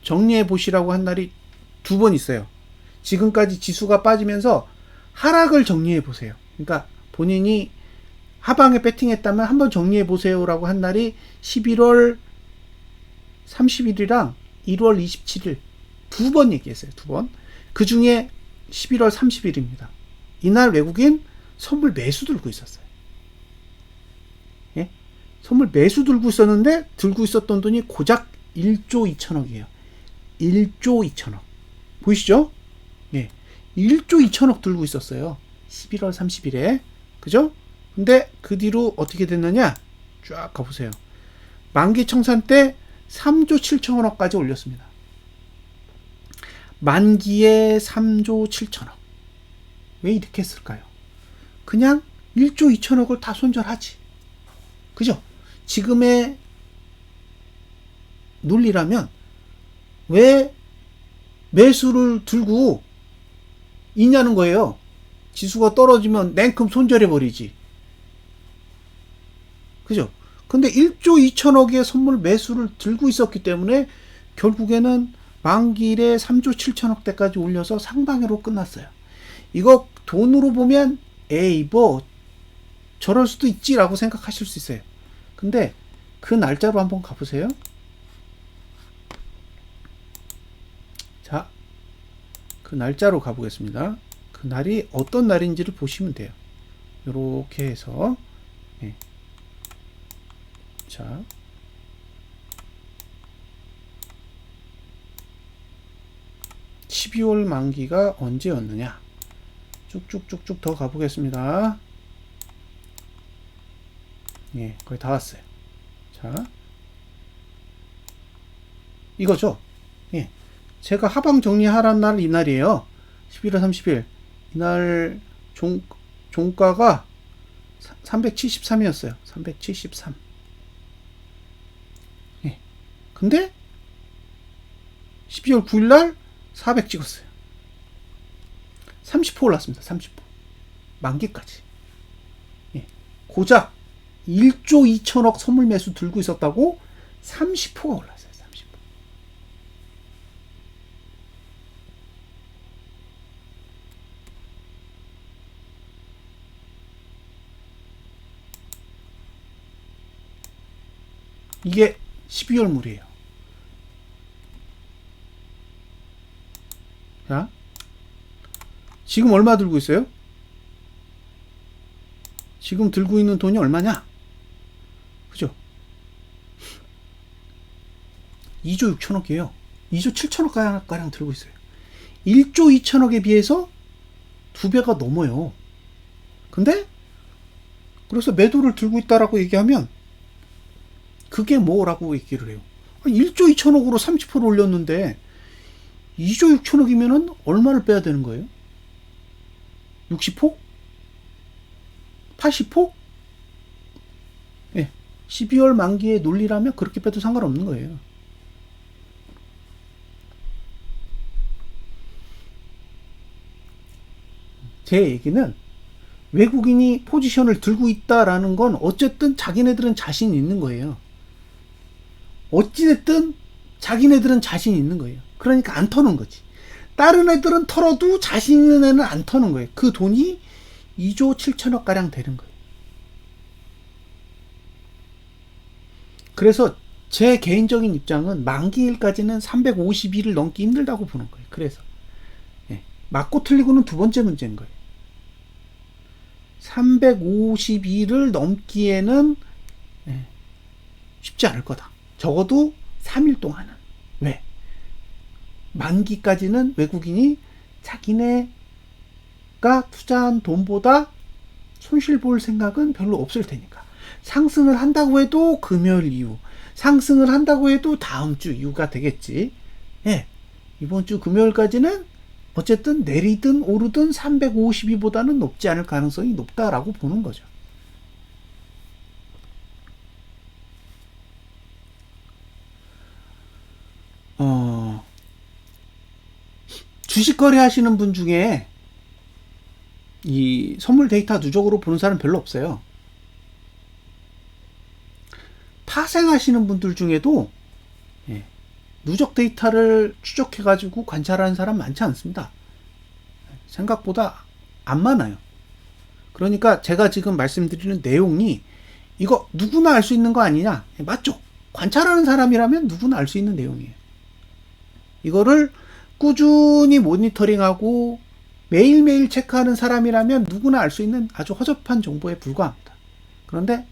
정리해 보시라고 한 날이 두 번 있어요. 지금까지 지수가 빠지면서 하락을 정리해 보세요. 그러니까 본인이 하방에 배팅했다면 한번 정리해 보세요라고 한 날이 11월 30일이랑 1월 27일 두 번 얘기했어요. 두 번. 그 중에 11월 30일입니다. 이날 외국인 선물 매수 들고 있었어요. 선물 매수 들고 있었는데 들고 있었던 돈이 고작 1조 2천억이에요. 1조 2천억. 보이시죠? 1조 2천억 들고 있었어요. 11월 30일에. 그죠? 근데 그 뒤로 어떻게 됐느냐? 쫙 가보세요. 만기 청산 때 3조 7천억까지 올렸습니다. 만기에 3조 7천억. 왜 이렇게 했을까요? 그냥 1조 2천억을 다 손절하지. 그죠? 지금의 논리라면 왜 매수를 들고 있냐는 거예요. 지수가 떨어지면 냉큼 손절해버리지. 그죠? 근데 1조 2천억의 선물 매수를 들고 있었기 때문에 결국에는 만기일에 3조 7천억 대까지 올려서 상방으로 끝났어요. 이거 돈으로 보면 에이 뭐 저럴 수도 있지라고 생각하실 수 있어요. 근데 그 날짜로 한번 가보세요. 자, 그 날짜로 가보겠습니다. 그 날이 어떤 날인지를 보시면 돼요. 이렇게 해서 자, (12월) 만기가 언제였느냐? 쭉쭉쭉쭉 더 가보겠습니다. 거의 다 왔어요. 자, 이거죠. 제가 하방 정리하라는 날 이날이에요. 11월 30일. 이날 종가가 373이었어요. 373. 근데 12월 9일날 400 찍었어요. 30% 올랐습니다. 30%. 만기까지. 고작 1조 2천억 선물 매수 들고 있었다고 30%가 올랐어요. 30%. 이게 12월 물이에요. 자, 지금 얼마 들고 있어요? 지금 들고 있는 돈이 얼마냐? 그죠? 2조 6천억이에요. 2조 7천억 가량 들고 있어요. 1조 2천억에 비해서 2배가 넘어요. 근데 그래서 매도를 들고 있다라고 얘기하면 그게 뭐라고 얘기를 해요. 1조 2천억으로 30% 올렸는데 2조 6천억이면은 얼마를 빼야 되는 거예요? 60호? 80호? 예. 12월 만기에 논리라면 그렇게 빼도 상관없는 거예요. 제 얘기는 외국인이 포지션을 들고 있다라는 건 어쨌든 자기네들은 자신이 있는 거예요. 어찌됐든 자기네들은 자신이 있는 거예요. 그러니까 안 터는 거지. 다른 애들은 털어도 자신 있는 애는 안 터는 거예요. 그 돈이 2조 7천억 가량 되는 거예요. 그래서 제 개인적인 입장은 만기일까지는 350일을 넘기 힘들다고 보는 거예요. 그래서 맞고 틀리고는 두 번째 문제인 거예요. 352를 넘기에는 쉽지 않을 거다. 적어도 3일 동안은. 왜? 만기까지는 외국인이 자기네가 투자한 돈보다 손실 볼 생각은 별로 없을 테니까. 상승을 한다고 해도 금요일 이후, 상승을 한다고 해도 다음 주 이후가 되겠지. 예. 이번 주 금요일까지는 어쨌든 내리든 오르든 352보다는 높지 않을 가능성이 높다라고 보는 거죠. 주식 거래하시는 분 중에 이 선물 데이터 누적으로 보는 사람 별로 없어요. 파생하시는 분들 중에도 누적 데이터를 추적해가지고 관찰하는 사람 많지 않습니다. 생각보다 안 많아요. 그러니까 제가 지금 말씀드리는 내용이 이거 누구나 알 수 있는 거 아니냐? 맞죠? 관찰하는 사람이라면 누구나 알 수 있는 내용이에요. 이거를 꾸준히 모니터링하고 매일매일 체크하는 사람이라면 누구나 알 수 있는 아주 허접한 정보에 불과합니다. 그런데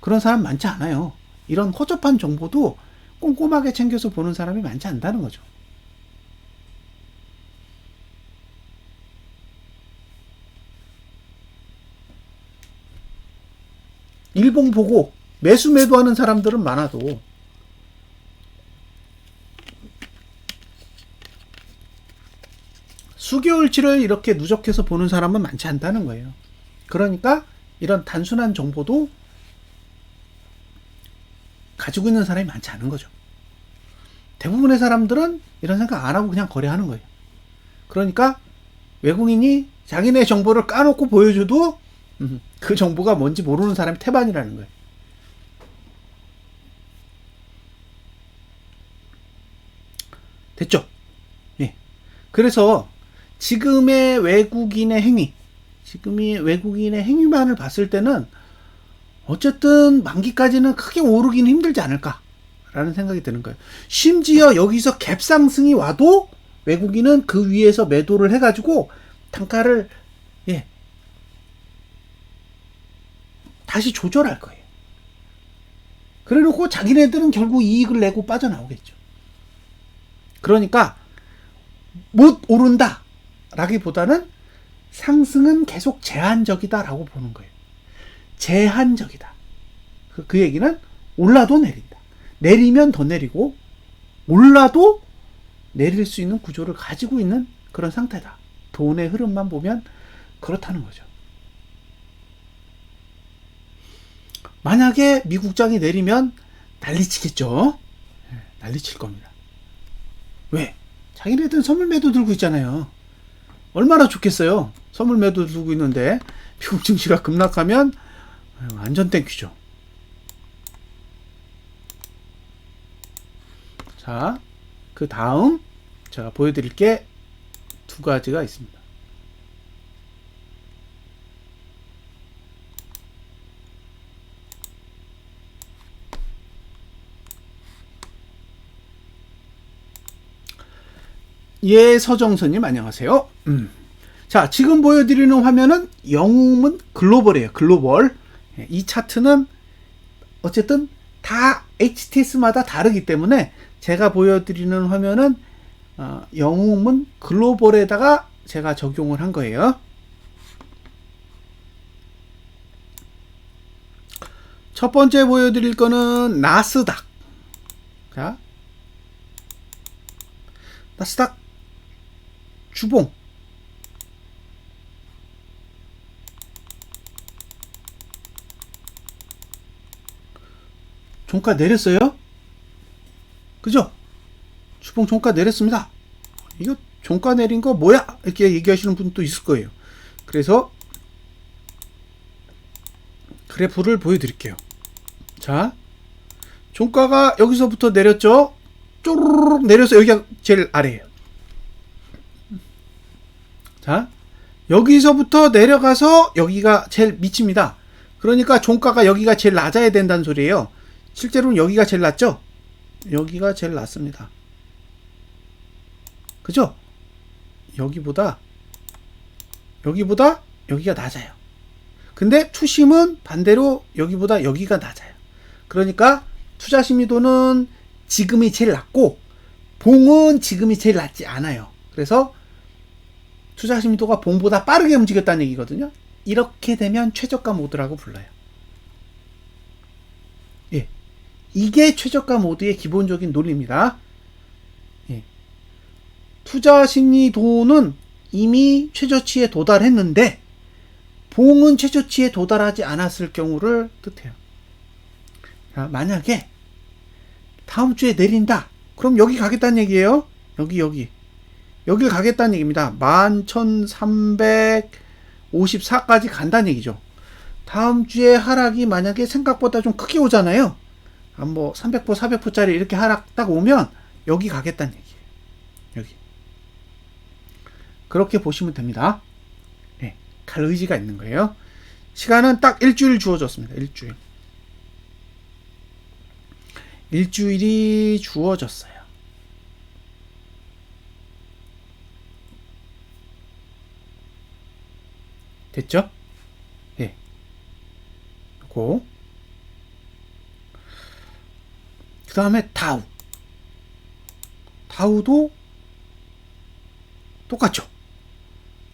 그런 사람 많지 않아요. 이런 허접한 정보도 꼼꼼하게 챙겨서 보는 사람이 많지 않다는 거죠. 일봉 보고 매수 매도하는 사람들은 많아도 수개월치를 이렇게 누적해서 보는 사람은 많지 않다는 거예요. 그러니까 이런 단순한 정보도 가지고 있는 사람이 많지 않은 거죠. 대부분의 사람들은 이런 생각 안 하고 그냥 거래하는 거예요. 그러니까 외국인이 자기네 정보를 까놓고 보여줘도 그 정보가 뭔지 모르는 사람이 태반이라는 거예요. 됐죠? 예. 그래서 지금의 외국인의 행위만을 봤을 때는 어쨌든 만기까지는 크게 오르기는 힘들지 않을까라는 생각이 드는 거예요. 심지어 여기서 갭 상승이 와도 외국인은 그 위에서 매도를 해가지고 단가를 다시 조절할 거예요. 그래놓고 자기네들은 결국 이익을 내고 빠져나오겠죠. 그러니까 못 오른다 라기보다는 상승은 계속 제한적이다 라고 보는 거예요. 제한적이다. 그 얘기는 올라도 내린다. 내리면 더 내리고 올라도 내릴 수 있는 구조를 가지고 있는 그런 상태다. 돈의 흐름만 보면 그렇다는 거죠. 만약에 미국장이 내리면 난리치겠죠. 난리칠 겁니다. 왜? 자기네들은 선물 매도 들고 있잖아요. 얼마나 좋겠어요. 선물 매도 들고 있는데 미국 증시가 급락하면 완전 땡큐죠. 자, 그 다음 제가 보여드릴 게 두 가지가 있습니다. 예, 서정선님 안녕하세요. 자, 지금 보여드리는 화면은 영웅은 글로벌이에요. 글로벌. 이 차트는 어쨌든 다 HTS마다 다르기 때문에 제가 보여드리는 화면은 영웅은 글로벌에다가 제가 적용을 한 거예요. 첫 번째 보여드릴 거는 나스닥. 자, 나스닥 주봉. 종가 내렸어요? 그죠? 주봉 종가 내렸습니다. 이거 종가 내린 거 뭐야? 이렇게 얘기하시는 분도 있을 거예요. 그래서 그래프를 보여드릴게요. 자, 종가가 여기서부터 내렸죠? 쪼르륵 내려서 여기가 제일 아래예요. 자, 여기서부터 내려가서 여기가 제일 밑입니다. 그러니까 종가가 여기가 제일 낮아야 된다는 소리예요. 실제로는 여기가 제일 낮죠? 여기가 제일 낮습니다. 그죠? 여기보다 여기가 낮아요. 근데 투심은 반대로 여기보다 여기가 낮아요. 그러니까 투자 심리도는 지금이 제일 낮고 봉은 지금이 제일 낮지 않아요. 그래서 투자 심리도가 봉보다 빠르게 움직였다는 얘기거든요. 이렇게 되면 최저가 모드라고 불러요. 예, 이게 최저가 모드의 기본적인 논리입니다. 예. 투자 심리도는 이미 최저치에 도달했는데 봉은 최저치에 도달하지 않았을 경우를 뜻해요. 자, 만약에 다음 주에 내린다. 그럼 여기 가겠다는 얘기예요. 여기를 가겠다는 얘기입니다. 11,354까지 간다는 얘기죠. 다음 주에 하락이 만약에 생각보다 좀 크게 오잖아요. 뭐 300%, 400%짜리 이렇게 하락 딱 오면 여기 가겠다는 얘기예요. 여기. 그렇게 보시면 됩니다. 네, 갈 의지가 있는 거예요. 시간은 딱 일주일 주어졌습니다. 일주일이 주어졌어요. 됐죠? 예. 요거. 그 다음에 다우도 똑같죠?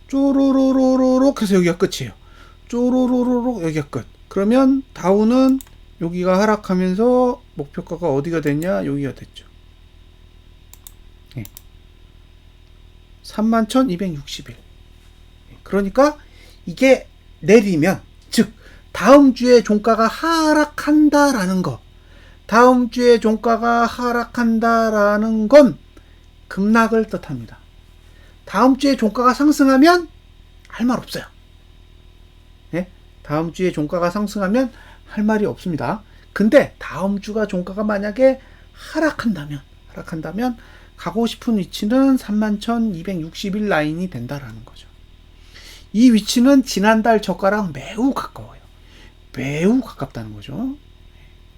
쪼로로로로록 해서 여기가 끝이에요. 쪼로로로록 여기가 끝. 그러면 다우는 여기가 하락하면서 목표가가 어디가 됐냐? 여기가 됐죠. 예. 31,261. 그러니까 이게 내리면, 즉 다음 주에 종가가 하락한다라는 거. 다음 주에 종가가 하락한다라는 건 급락을 뜻합니다. 다음 주에 종가가 상승하면 할 말 없어요. 예? 다음 주에 종가가 상승하면 할 말이 없습니다. 근데 다음 주가 종가가 만약에 하락한다면 가고 싶은 위치는 31,261 라인이 된다라는 거죠. 이 위치는 지난달 저가랑 매우 가까워요. 매우 가깝다는 거죠.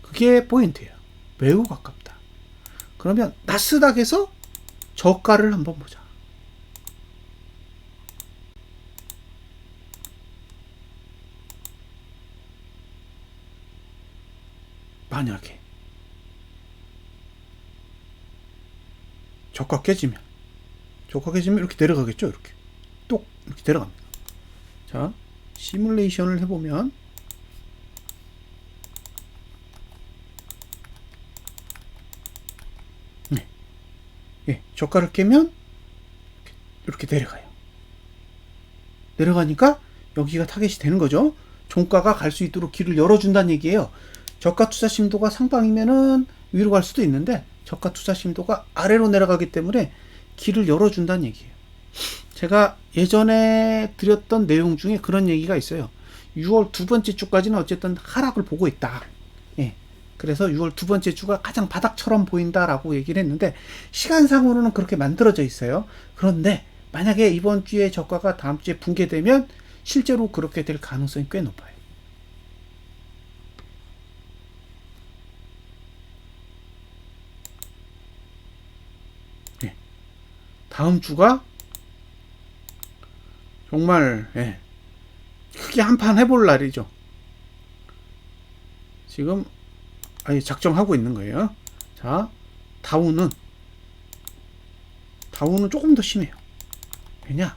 그게 포인트예요. 매우 가깝다. 그러면 나스닥에서 저가를 한번 보자. 만약에 저가 깨지면 이렇게 내려가겠죠. 이렇게 똑 이렇게 내려갑니다. 자, 시뮬레이션을 해보면 네. 예, 저가를 깨면 이렇게 내려가요. 내려가니까 여기가 타겟이 되는 거죠. 종가가 갈 수 있도록 길을 열어준다는 얘기예요. 저가 투자 심도가 상방이면은 위로 갈 수도 있는데 저가 투자 심도가 아래로 내려가기 때문에 길을 열어준다는 얘기예요. 제가 예전에 드렸던 내용 중에 그런 얘기가 있어요. 6월 두 번째 주까지는 어쨌든 하락을 보고 있다. 예. 그래서 6월 두 번째 주가 가장 바닥처럼 보인다라고 얘기를 했는데 시간상으로는 그렇게 만들어져 있어요. 그런데 만약에 이번 주에 저가가 다음 주에 붕괴되면 실제로 그렇게 될 가능성이 꽤 높아요. 다음 주가 정말 크게 한판 해볼 날이죠. 지금 아예 작정하고 있는 거예요. 자, 다우는 조금 더 심해요. 왜냐?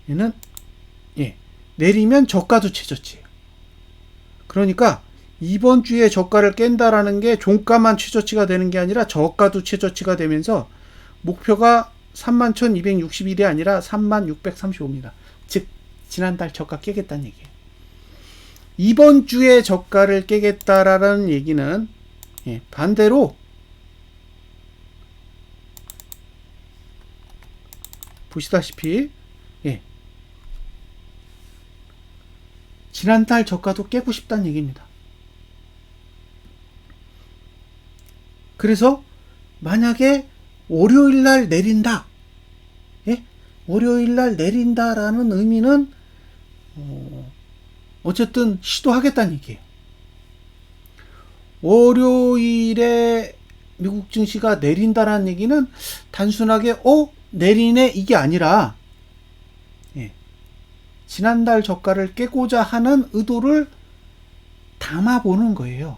얘는 내리면 저가도 최저치예요. 그러니까 이번 주에 저가를 깬다라는 게 종가만 최저치가 되는 게 아니라 저가도 최저치가 되면서 목표가 31,261이 아니라 3635입니다. 즉 지난달 저가 깨겠다는 얘기예요. 이번 주에 저가를 깨겠다라는 얘기는 반대로 보시다시피 지난달 저가도 깨고 싶다는 얘기입니다. 그래서 만약에 월요일날 내린다, 월요일날 내린다라는 의미는 어쨌든 시도하겠다는 얘기예요. 월요일에 미국 증시가 내린다라는 얘기는 단순하게 내리네 이게 아니라 지난달 저가를 깨고자 하는 의도를 담아보는 거예요.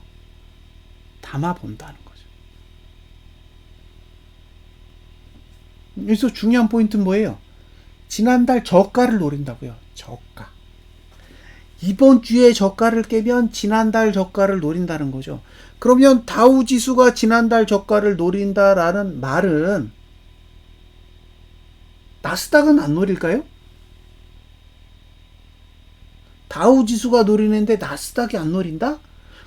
담아본다는 거죠. 여기서 중요한 포인트는 뭐예요? 지난달 저가를 노린다고요. 저가. 이번 주에 저가를 깨면 지난달 저가를 노린다는 거죠. 그러면 다우지수가 지난달 저가를 노린다라는 말은 나스닥은 안 노릴까요? 다우지수가 노리는데 나스닥이 안 노린다?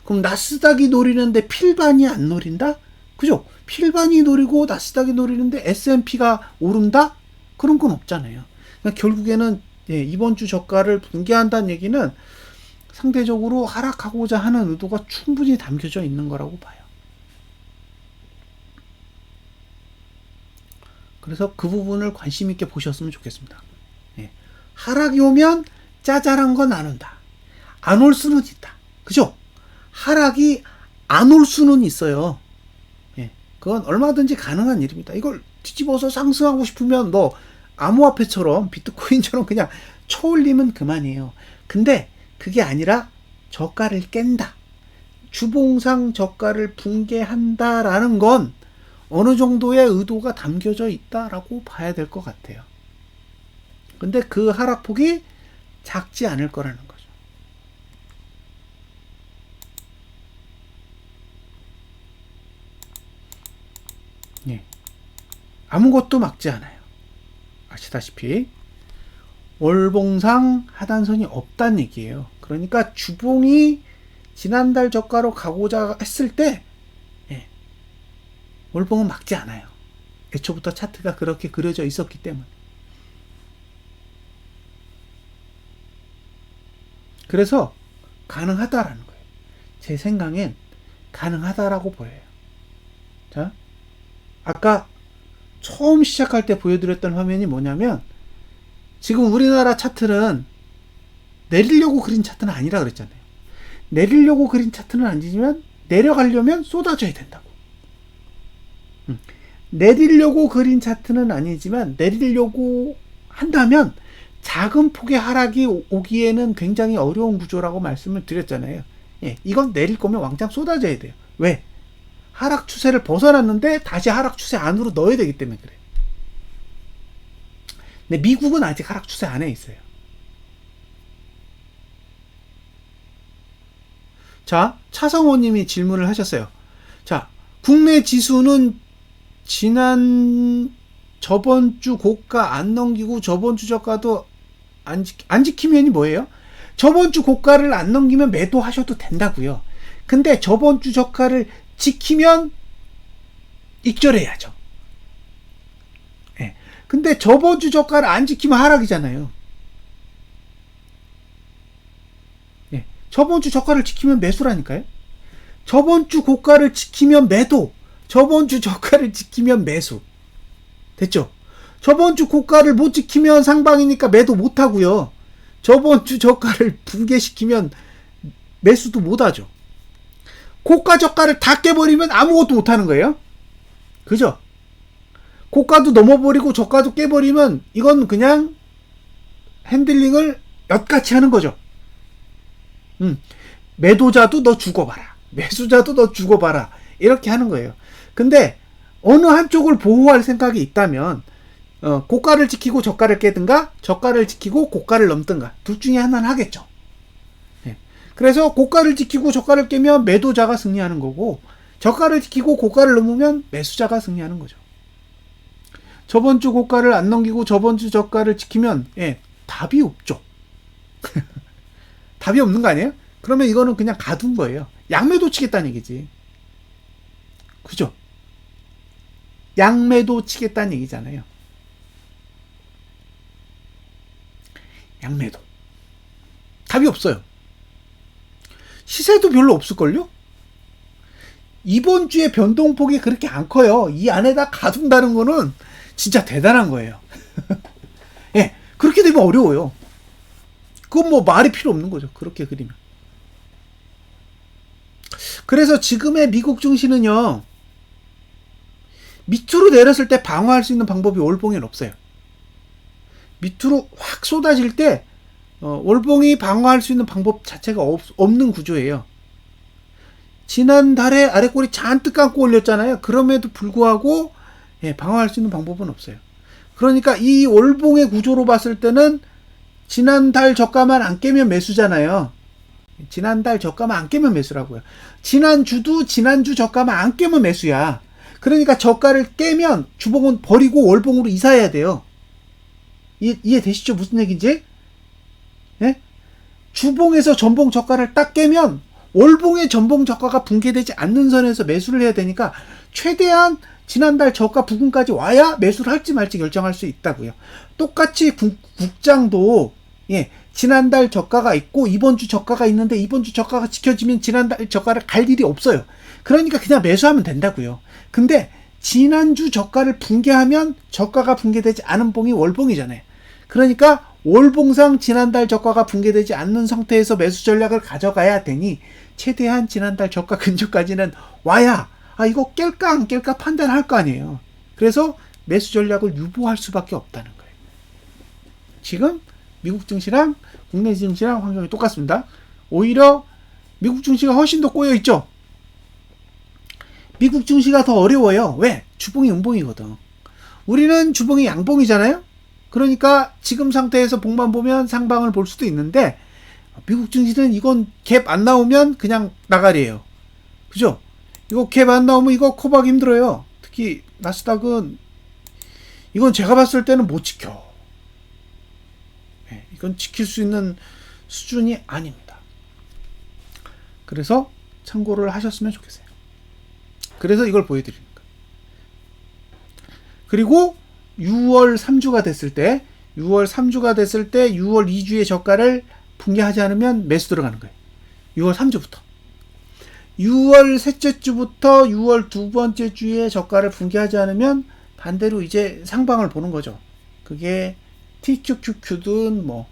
그럼 나스닥이 노리는데 필반이 안 노린다? 그죠? 필반이 노리고 나스닥이 노리는데 S&P가 오른다? 그런 건 없잖아요. 그러니까 결국에는 이번 주 저가를 붕괴한다는 얘기는 상대적으로 하락하고자 하는 의도가 충분히 담겨져 있는 거라고 봐요. 그래서 그 부분을 관심 있게 보셨으면 좋겠습니다. 하락이 오면 짜잘한 건 안 온다. 안 올 수는 있다. 그죠? 하락이 안 올 수는 있어요. 그건 얼마든지 가능한 일입니다. 이걸 뒤집어서 상승하고 싶으면 암호화폐처럼 비트코인처럼 그냥 쳐올리면 그만이에요. 근데 그게 아니라 저가를 깬다. 주봉상 저가를 붕괴한다라는 건 어느 정도의 의도가 담겨져 있다라고 봐야 될 것 같아요. 근데 그 하락폭이 작지 않을 거라는 거죠. 아무것도 막지 않아요. 아시다시피 월봉상 하단선이 없다는 얘기예요. 그러니까 주봉이 지난달 저가로 가고자 했을 때 월봉은 막지 않아요. 애초부터 차트가 그렇게 그려져 있었기 때문에. 그래서 가능하다라는 거예요. 제 생각엔 가능하다라고 보여요. 자, 아까 처음 시작할 때 보여드렸던 화면이 뭐냐면 지금 우리나라 차트는 내리려고 그린 차트는 아니라 그랬잖아요. 내리려고 그린 차트는 아니지만 내려가려면 쏟아져야 된다고. 내리려고 그린 차트는 아니지만 내리려고 한다면 작은 폭의 하락이 오기에는 굉장히 어려운 구조라고 말씀을 드렸잖아요. 이건 내릴 거면 왕창 쏟아져야 돼요. 왜? 하락 추세를 벗어났는데 다시 하락 추세 안으로 넣어야 되기 때문에 그래요. 근데 미국은 아직 하락 추세 안에 있어요. 자, 차성호님이 질문을 하셨어요. 자, 국내 지수는 저번 주 고가 안 넘기고 저번 주 저가도 안 지키면이 뭐예요? 저번 주 고가를 안 넘기면 매도하셔도 된다고요. 근데 저번 주 저가를 지키면 익절해야죠. 근데 저번 주 저가를 안 지키면 하락이잖아요. 저번 주 저가를 지키면 매수라니까요. 저번 주 고가를 지키면 매도, 저번 주 저가를 지키면 매수. 됐죠? 저번 주 고가를 못 지키면 상방이니까 매도 못 하고요. 저번 주 저가를 붕괴시키면 매수도 못 하죠. 고가 저가를 다 깨버리면 아무것도 못 하는 거예요. 그죠? 고가도 넘어버리고 저가도 깨버리면 이건 그냥 핸들링을 엿같이 하는 거죠. 매도자도 너 죽어봐라. 매수자도 너 죽어봐라. 이렇게 하는 거예요. 근데 어느 한쪽을 보호할 생각이 있다면 고가를 지키고 저가를 깨든가 저가를 지키고 고가를 넘든가 둘 중에 하나는 하겠죠. 네. 그래서 고가를 지키고 저가를 깨면 매도자가 승리하는 거고 저가를 지키고 고가를 넘으면 매수자가 승리하는 거죠. 저번 주 고가를 안 넘기고 저번 주 저가를 지키면 답이 없죠. 답이 없는 거 아니에요? 그러면 이거는 그냥 가둔 거예요. 양매도 치겠다는 얘기지. 그죠? 양매도 치겠다는 얘기잖아요. 양매도. 답이 없어요. 시세도 별로 없을걸요? 이번 주에 변동폭이 그렇게 안 커요. 이 안에다 가둔다는 거는 진짜 대단한 거예요. 예, 그렇게 되면 어려워요. 그건 뭐 말이 필요 없는 거죠. 그렇게 그리면. 그래서 지금의 미국 증시는요, 밑으로 내렸을 때 방어할 수 있는 방법이 월봉에는 없어요. 밑으로 확 쏟아질 때 월봉이 방어할 수 있는 방법 자체가 없는 구조예요. 지난달에 아래꼬리 잔뜩 감고 올렸잖아요. 그럼에도 불구하고 방어할 수 있는 방법은 없어요. 그러니까 이 월봉의 구조로 봤을 때는 지난달 저가만 안 깨면 매수잖아요. 지난달 저가만 안 깨면 매수라고요. 지난주도 지난주 저가만 안 깨면 매수야. 그러니까 저가를 깨면 주봉은 버리고 월봉으로 이사해야 돼요. 이해되시죠? 무슨 얘기인지? 예? 주봉에서 전봉 저가를 딱 깨면 월봉의 전봉 저가가 붕괴되지 않는 선에서 매수를 해야 되니까 최대한 지난달 저가 부근까지 와야 매수를 할지 말지 결정할 수 있다고요. 똑같이 국장도 지난달 저가가 있고 이번 주 저가가 있는데 이번 주 저가가 지켜지면 지난달 저가를 갈 일이 없어요. 그러니까 그냥 매수하면 된다고요. 근데 지난주 저가를 붕괴하면 저가가 붕괴되지 않은 봉이 월봉이잖아요. 그러니까 월봉상 지난달 저가가 붕괴되지 않는 상태에서 매수 전략을 가져가야 되니 최대한 지난달 저가 근처까지는 와야 이거 깰까 안 깰까 판단할 거 아니에요. 그래서 매수 전략을 유보할 수밖에 없다는 거예요. 지금 미국 증시랑 국내 증시랑 환경이 똑같습니다. 오히려 미국 증시가 훨씬 더 꼬여 있죠. 미국 증시가 더 어려워요. 왜? 주봉이 음봉이거든. 우리는 주봉이 양봉이잖아요. 그러니까 지금 상태에서 봉만 보면 상방을 볼 수도 있는데 미국 증시는 이건 갭 안 나오면 그냥 나가리예요. 그죠? 이거 갭 안 나오면 이거 커버하기 힘들어요. 특히 나스닥은 이건 제가 봤을 때는 못 지켜. 이건 지킬 수 있는 수준이 아닙니다. 그래서 참고를 하셨으면 좋겠어요. 그래서 이걸 보여드리는 거예요. 그리고 6월 3주가 됐을 때 6월 2주의 저가를 붕괴하지 않으면 매수 들어가는 거예요. 6월 3주부터 6월 셋째 주부터 6월 두 번째 주의 저가를 붕괴하지 않으면 반대로 이제 상방을 보는 거죠. 그게 TQQQ든 뭐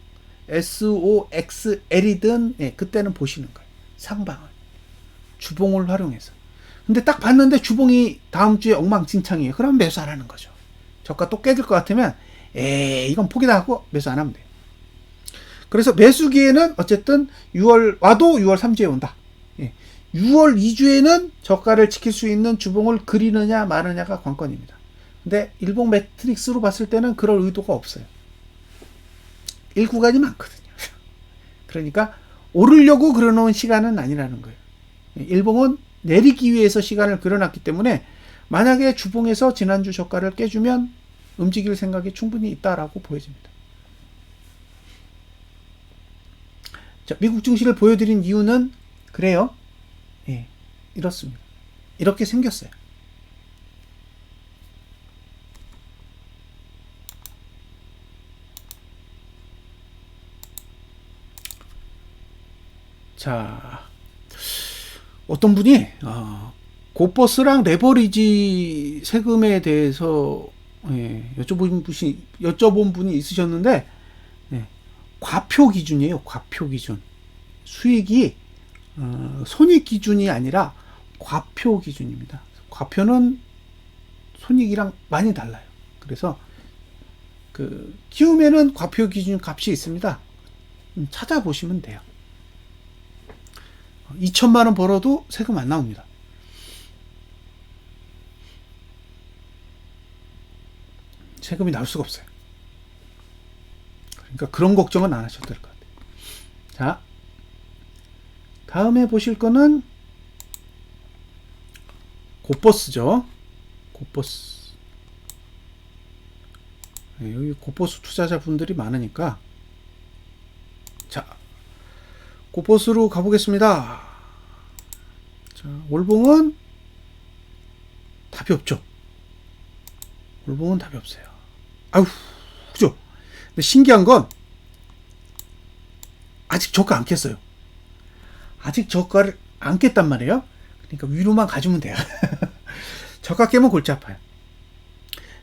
SOXL이든 그때는 보시는 거예요. 상방을 주봉을 활용해서. 근데 딱 봤는데 주봉이 다음 주에 엉망진창이에요. 그럼 매수 안 하는 거죠. 저가 또 깨질 것 같으면 이건 포기다 하고 매수 안 하면 돼요. 그래서 매수 기회는 어쨌든 6월 와도 6월 3주에 온다. 6월 2주에는 저가를 지킬 수 있는 주봉을 그리느냐 마느냐가 관건입니다. 근데 일봉 매트릭스로 봤을 때는 그럴 의도가 없어요. 일구간이 많거든요. 그러니까 오르려고 그려놓은 시간은 아니라는 거예요. 일봉은 내리기 위해서 시간을 그려놨기 때문에 만약에 주봉에서 지난주 저가를 깨주면 움직일 생각이 충분히 있다라고 보여집니다. 자, 미국 증시를 보여드린 이유는 그래요. 이렇습니다. 이렇게 생겼어요. 자, 어떤 분이 고버스랑 레버리지 세금에 대해서 여쭤본 분이 있으셨는데 과표 기준이에요. 과표 기준. 수익이 손익 기준이 아니라 과표 기준입니다. 과표는 손익이랑 많이 달라요. 그래서 그 키움에는 과표 기준 값이 있습니다. 찾아보시면 돼요. 2천만 원 벌어도 세금 안 나옵니다. 세금이 나올 수가 없어요. 그러니까 그런 걱정은 안 하셔도 될 것 같아요. 자, 다음에 보실 거는 고버스죠. 고버스. 네, 여기 고버스 투자자분들이 많으니까 자, 고버스로 가보겠습니다. 자, 월봉은 답이 없죠. 월봉은 답이 없어요. 아유, 그죠? 근데 신기한 건 아직 저가 안 깼어요. 아직 저가를 안 깼단 말이에요. 그러니까 위로만 가주면 돼요. 저가 깨면 골치 아파요.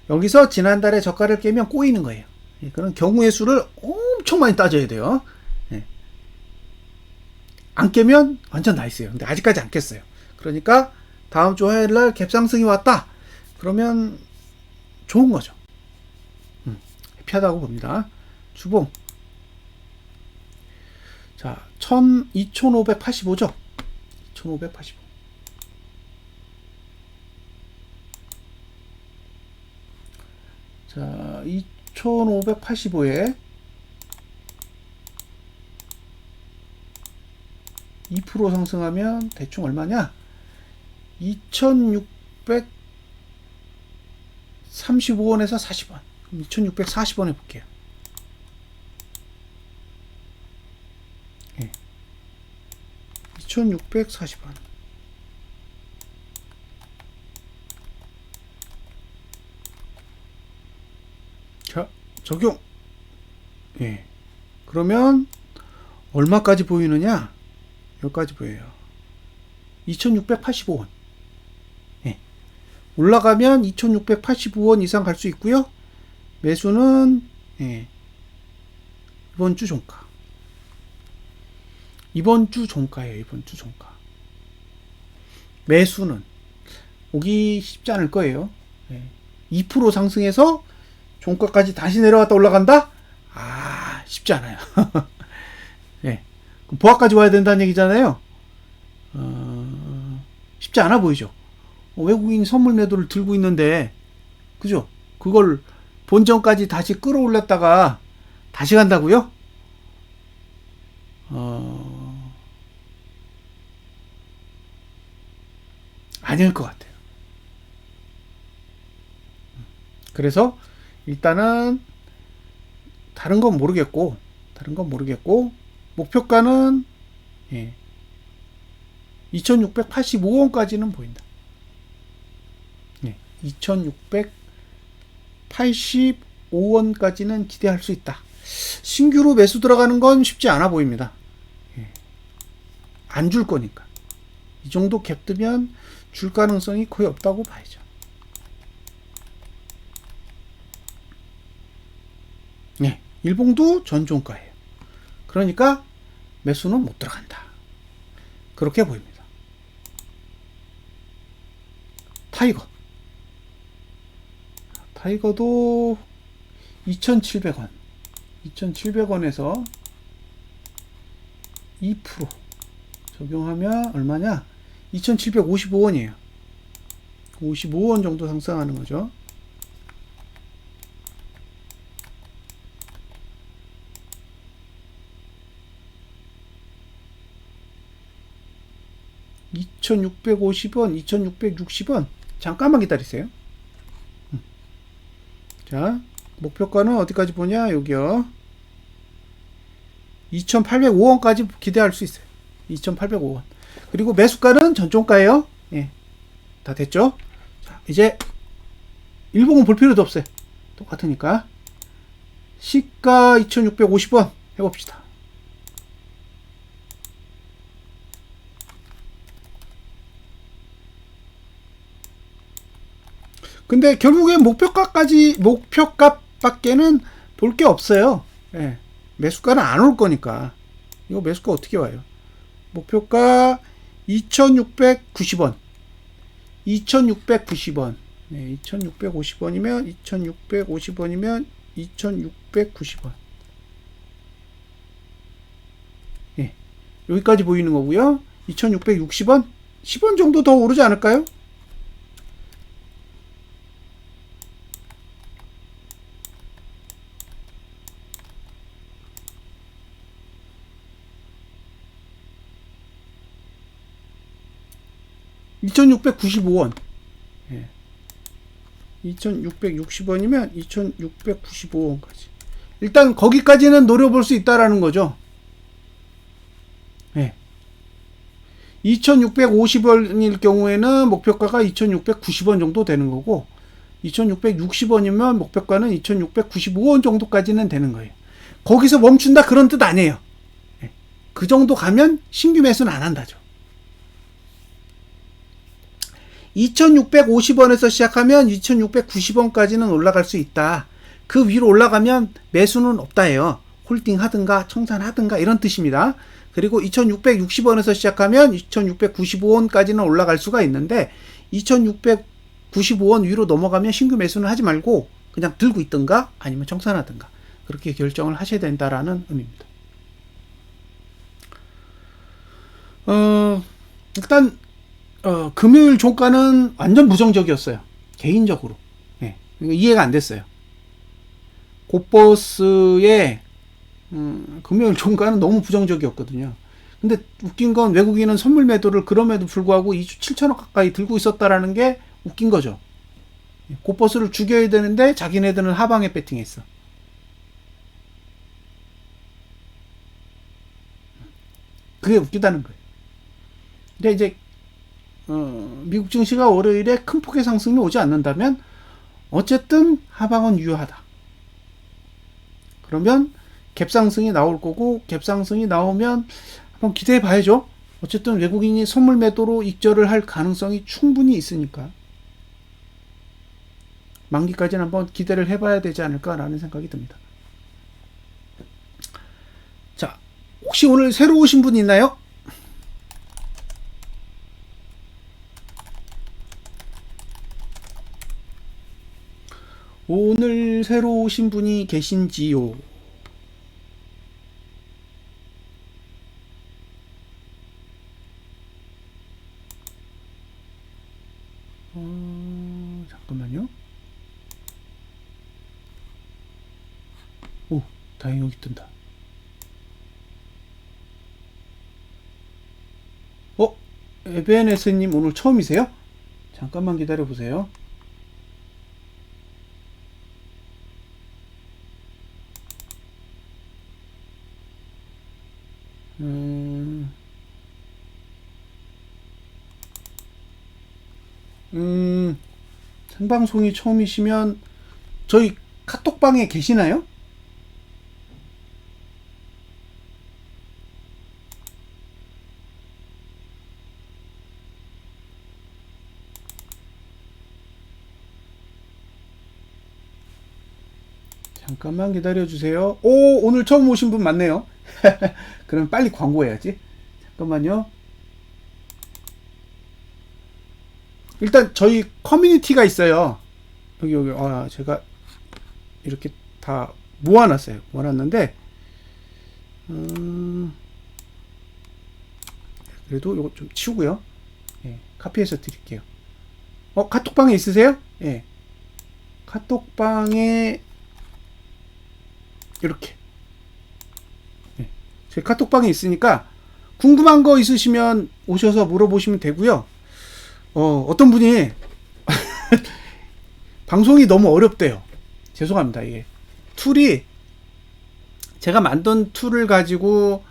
여기서 지난달에 저가를 깨면 꼬이는 거예요. 그런 경우의 수를 엄청 많이 따져야 돼요. 네. 안 깨면 완전 나이스예요. 근데 아직까지 안 깼어요. 그러니까 다음 주 화요일날 갭상승이 왔다. 그러면 좋은 거죠. 해피하다고 봅니다. 주봉. 자, 2585죠. 2585. 자, 2585에 2% 상승하면 대충 얼마냐? 2635원에서 40원. 그럼 2640원 해볼게요. 예. 2640원. 자, 적용. 예. 그러면 얼마까지 보이느냐? 여기까지 보여요. 2685원. 예. 올라가면 2685원 이상 갈 수 있고요. 매수는 예. 이번 주 종가. 이번 주 종가예요. 이번 주 종가. 매수는 오기 쉽지 않을 거예요. 예. 2% 상승해서 종가까지 다시 내려갔다 올라간다? 아, 쉽지 않아요. 예. 그럼 보합까지 와야 된다는 얘기잖아요. 쉽지 않아 보이죠. 외국인 선물 매도를 들고 있는데, 그죠? 그걸 본전까지 다시 끌어올렸다가 다시 간다고요? 아닐 것 같아요. 그래서 일단은 다른 건 모르겠고 목표가는 예, 2685원까지는 보인다. 예, 2685원까지는 기대할 수 있다. 신규로 매수 들어가는 건 쉽지 않아 보입니다. 예, 안 줄 거니까. 이 정도 갭 뜨면 줄 가능성이 거의 없다고 봐야죠. 네, 일봉도 전종가예요. 그러니까 매수는 못 들어간다. 그렇게 보입니다. 타이거. 타이거도 2,700원. 2,700원에서 2% 적용하면 얼마냐? 2,755원이에요. 55원 정도 상승하는 거죠. (2,650원) (2,660원) 잠깐만 기다리세요. 자, 목표가는 어디까지 보냐? 여기요. 2,805원까지 기대할 수 있어요. 2,805원. 그리고 매수가는 전종가예요. 예. 다 됐죠? 자, 이제 일봉은 볼 필요도 없어요. 똑같으니까. 시가 2,650원 해봅시다. 근데 결국엔 목표값밖에는 볼 게 없어요. 예. 매수가는 안 올 거니까. 이거 매수가 어떻게 와요? 목표가 2,690원. 2,690원. 네, 2,650원이면 2,650원이면 2,690원. 예. 여기까지 보이는 거고요. 2,660원? 10원 정도 더 오르지 않을까요? (2,695원) 예. 2,660원이면 2,695원까지. 일단 거기까지는 노려볼 수 있다라는 거죠. 예. 2,650원일 경우에는 목표가가 2,690원 정도 되는 거고, 2,660원이면 목표가는 2,695원 정도까지는 되는 거예요. 거기서 멈춘다 그런 뜻 아니에요. 예. 그 정도 가면 신규 매수는 안 한다죠. 2,650원에서 시작하면 2,690원까지는 올라갈 수 있다. 그 위로 올라가면 매수는 없다예요. 홀딩 하든가 청산하든가 이런 뜻입니다. 그리고 2,660원에서 시작하면 2,695원까지는 올라갈 수가 있는데 2,695원 위로 넘어가면 신규 매수는 하지 말고 그냥 들고 있든가 아니면 청산하든가 그렇게 결정을 하셔야 된다라는 의미입니다. 일단 금요일 종가는 완전 부정적이었어요. 개인적으로. 예, 이해가 안 됐어요. 곧버스의 금요일 종가는 너무 부정적이었거든요. 근데 웃긴 건 외국인은 선물 매도를 그럼에도 불구하고 2주 7천억 가까이 들고 있었다라는 게 웃긴 거죠. 곧버스를 죽여야 되는데 자기네들은 하방에 배팅했어. 그게 웃기다는 거예요. 근데 이제 미국 증시가 월요일에 큰 폭의 상승이 오지 않는다면 어쨌든 하방은 유효하다. 그러면 갭상승이 나올 거고 갭상승이 나오면 한번 기대해 봐야죠. 어쨌든 외국인이 선물 매도로 익절을 할 가능성이 충분히 있으니까 만기까지는 한번 기대를 해봐야 되지 않을까라는 생각이 듭니다. 자, 혹시 오늘 새로 오신 분 있나요? 오늘 새로 오신 분이 계신지요? 잠깐만요. 오, 다행히 여기 뜬다. 에베네스님 오늘 처음이세요? 잠깐만 기다려 보세요. 생방송이 처음이시면 저희 카톡방에 계시나요? 잠깐만 기다려주세요. 오, 오늘 처음 오신 분 맞네요. 그럼 빨리 광고해야지. 잠깐만요. 일단 저희 커뮤니티가 있어요. 여기 제가 이렇게 다 모아놨어요. 모아놨는데 그래도 이거 좀 치우고요. 예, 카피해서 드릴게요. 카톡방에 있으세요? 예. 카톡방에 이렇게 제 카톡방에 있으니까 궁금한 거 있으시면 오셔서 물어보시면 되고요. 어떤 분이 방송이 너무 어렵대요. 죄송합니다. 이게 툴이 제가 만든 툴을 가지고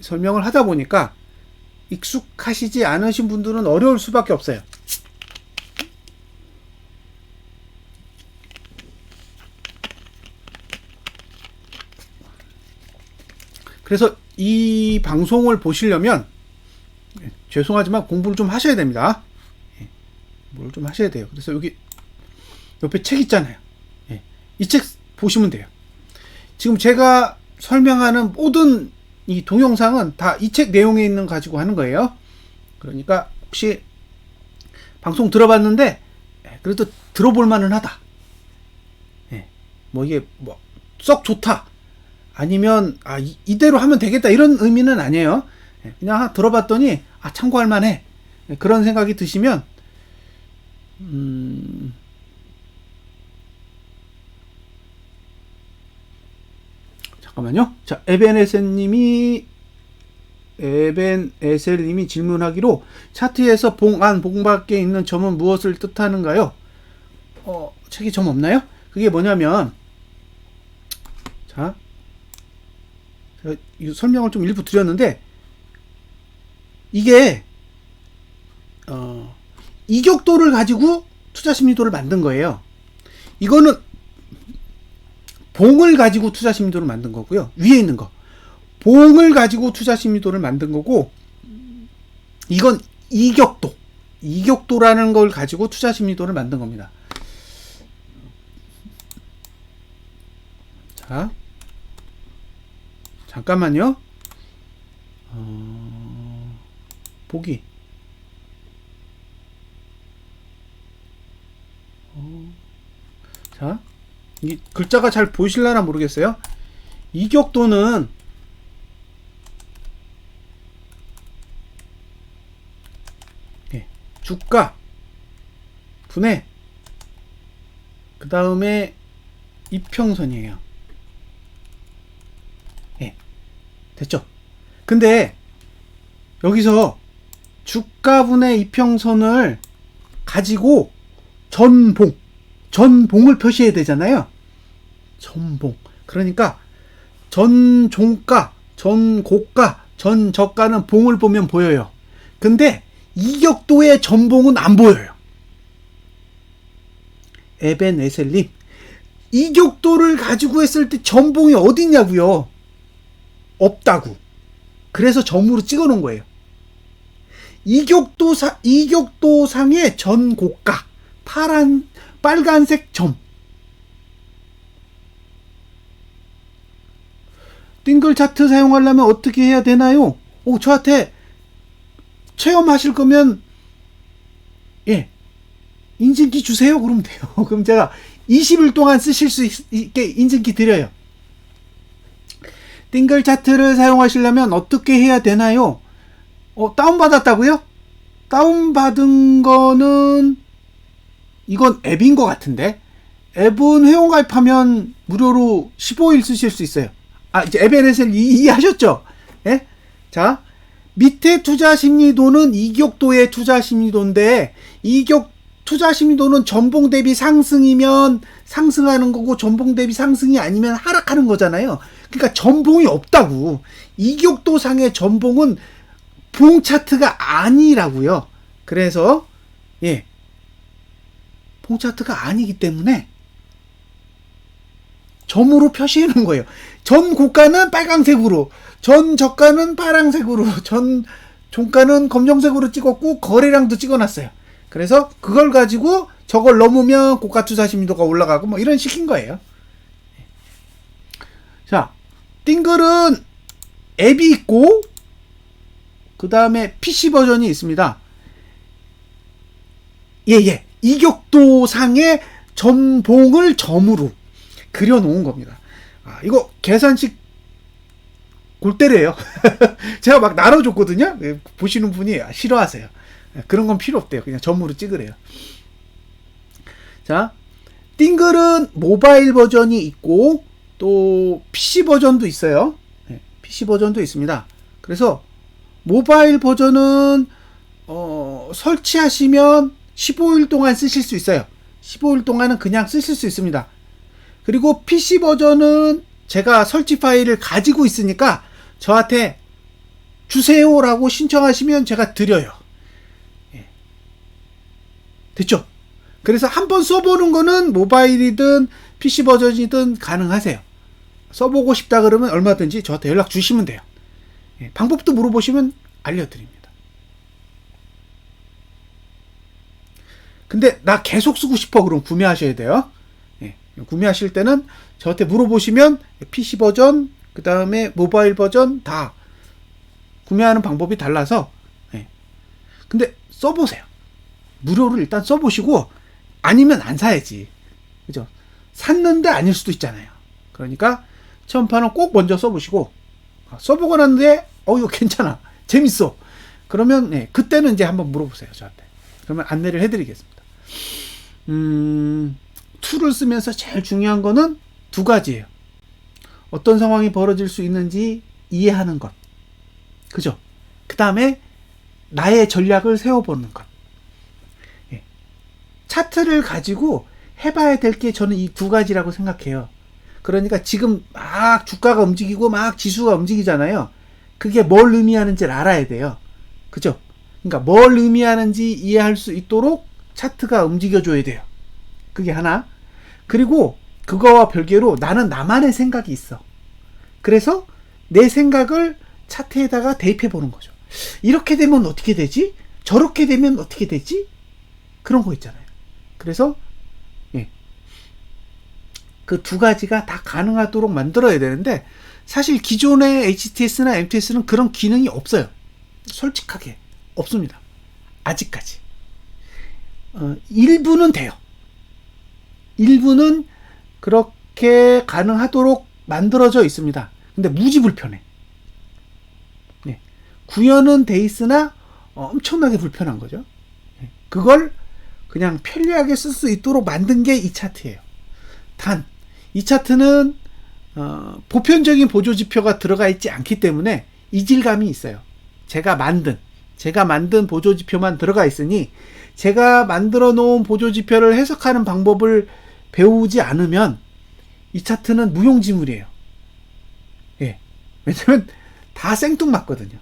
설명을 하다 보니까 익숙하시지 않으신 분들은 어려울 수밖에 없어요. 그래서 이 방송을 보시려면 죄송하지만 공부를 좀 하셔야 됩니다. 뭘 좀 하셔야 돼요. 그래서 여기 옆에 책 있잖아요. 이 책 보시면 돼요. 지금 제가 설명하는 모든 이 동영상은 다 이 책 내용에 있는 가지고 하는 거예요. 그러니까 혹시 방송 들어봤는데 그래도 들어볼 만은 하다. 뭐 이게 뭐 썩 좋다. 아니면 이대로 하면 되겠다 이런 의미는 아니에요. 그냥 들어봤더니 참고할 만해. 그런 생각이 드시면 잠깐만요. 자, 에벤에셀님이 질문하기로 차트에서 봉안 봉밖에 있는 점은 무엇을 뜻하는가요? 책에 점 없나요? 그게 뭐냐면 자, 제가 이 설명을 좀 일부 드렸는데 이게 이격도를 가지고 투자 심리도를 만든 거예요. 이거는 봉을 가지고 투자 심리도를 만든 거고요. 위에 있는 거 봉을 가지고 투자 심리도를 만든 거고, 이건 이격도라는 걸 가지고 투자 심리도를 만든 겁니다. 자, 잠깐만요. 보기. 자, 이 글자가 잘 보이실라나 모르겠어요. 이격도는 주가 분의 그 다음에 이평선이에요. 됐죠? 근데 여기서 주가분의 이평선을 가지고 전봉을 표시해야 되잖아요. 전봉. 그러니까 전종가, 전고가, 전저가는 봉을 보면 보여요. 근데 이격도의 전봉은 안 보여요. 에벤에셀님, 이격도를 가지고 했을 때 전봉이 어딨냐고요? 없다고. 그래서 점으로 찍어 놓은 거예요. 이격도상의 전고가, 빨간색 점. 띵글 차트 사용하려면 어떻게 해야 되나요? 저한테 체험하실 거면 인증키 주세요. 그러면 돼요. 그럼 제가 20일 동안 쓰실 수 있게 인증키 드려요. 띵글 차트를 사용하시려면 어떻게 해야 되나요? 다운받았다고요? 다운받은 거는 이건 앱인 것 같은데, 앱은 회원가입하면 무료로 15일 쓰실 수 있어요. 이제 에벤에셀 이해하셨죠? 예? 자, 밑에 투자 심리도는 이격도의 투자 심리도인데, 투자 심리도는 전봉 대비 상승이면 상승하는 거고, 전봉 대비 상승이 아니면 하락하는 거잖아요. 그러니까 전봉이 없다고. 이격도상의 전봉은 봉 차트가 아니라고요. 그래서 봉 차트가 아니기 때문에 점으로 표시해 놓은 거예요. 전 고가는 빨강색으로, 전 저가는 파란색으로, 전 종가는 검정색으로 찍었고 거래량도 찍어놨어요. 그래서 그걸 가지고 저걸 넘으면 고가 투자 심리도가 올라가고 뭐 이런 식인 거예요. 자, 띵글은 앱이 있고 그 다음에 PC 버전이 있습니다. 이격도상의 전봉을 점으로 그려놓은 겁니다. 이거 계산식 골때려요. 제가 막 나눠줬거든요. 보시는 분이 싫어하세요. 그런 건 필요 없대요. 그냥 점으로 찍으래요. 자, 띵글은 모바일 버전이 있고 또 PC 버전도 있어요. PC 버전도 있습니다. 그래서 모바일 버전은 설치하시면 15일 동안 쓰실 수 있어요. 15일 동안은 그냥 쓰실 수 있습니다. 그리고 PC 버전은 제가 설치 파일을 가지고 있으니까 저한테 주세요라고 신청하시면 제가 드려요. 됐죠? 그래서 한번 써보는 거는 모바일이든 PC 버전이든 가능하세요. 써보고 싶다 그러면 얼마든지 저한테 연락 주시면 돼요. 방법도 물어보시면 알려드립니다. 근데 나 계속 쓰고 싶어 그럼 구매하셔야 돼요. 구매하실 때는 저한테 물어보시면 PC 버전, 그 다음에 모바일 버전 다 구매하는 방법이 달라서 근데 써보세요. 무료로 일단 써보시고 아니면 안 사야지. 그죠? 샀는데 아닐 수도 있잖아요. 그러니까 체험판은 꼭 먼저 써보시고, 써보고 났는데 이거 괜찮아, 재밌어, 그러면 그때는 이제 한번 물어보세요, 저한테. 그러면 안내를 해드리겠습니다. 툴을 쓰면서 제일 중요한 거는 두 가지예요. 어떤 상황이 벌어질 수 있는지 이해하는 것, 그죠? 그 다음에 나의 전략을 세워보는 것. 차트를 가지고 해봐야 될 게 저는 이 두 가지라고 생각해요. 그러니까 지금 막 주가가 움직이고 막 지수가 움직이잖아요. 그게 뭘 의미하는지를 알아야 돼요. 그죠? 그러니까 뭘 의미하는지 이해할 수 있도록 차트가 움직여줘야 돼요. 그게 하나. 그리고 그거와 별개로 나는 나만의 생각이 있어. 그래서 내 생각을 차트에다가 대입해 보는 거죠. 이렇게 되면 어떻게 되지? 저렇게 되면 어떻게 되지? 그런 거 있잖아요. 그래서 그 두 가지가 다 가능하도록 만들어야 되는데, 사실 기존의 HTS나 MTS는 그런 기능이 없어요. 솔직하게 없습니다. 아직까지. 일부는 돼요. 일부는 그렇게 가능하도록 만들어져 있습니다. 근데 무지 불편해. 구현은 돼 있으나 엄청나게 불편한 거죠. 그걸 그냥 편리하게 쓸 수 있도록 만든 게 이 차트예요. 단, 이 차트는 보편적인 보조지표가 들어가 있지 않기 때문에 이질감이 있어요. 제가 만든 보조지표만 들어가 있으니, 제가 만들어 놓은 보조지표를 해석하는 방법을 배우지 않으면 이 차트는 무용지물이에요. 왜냐면 다 생뚱맞거든요.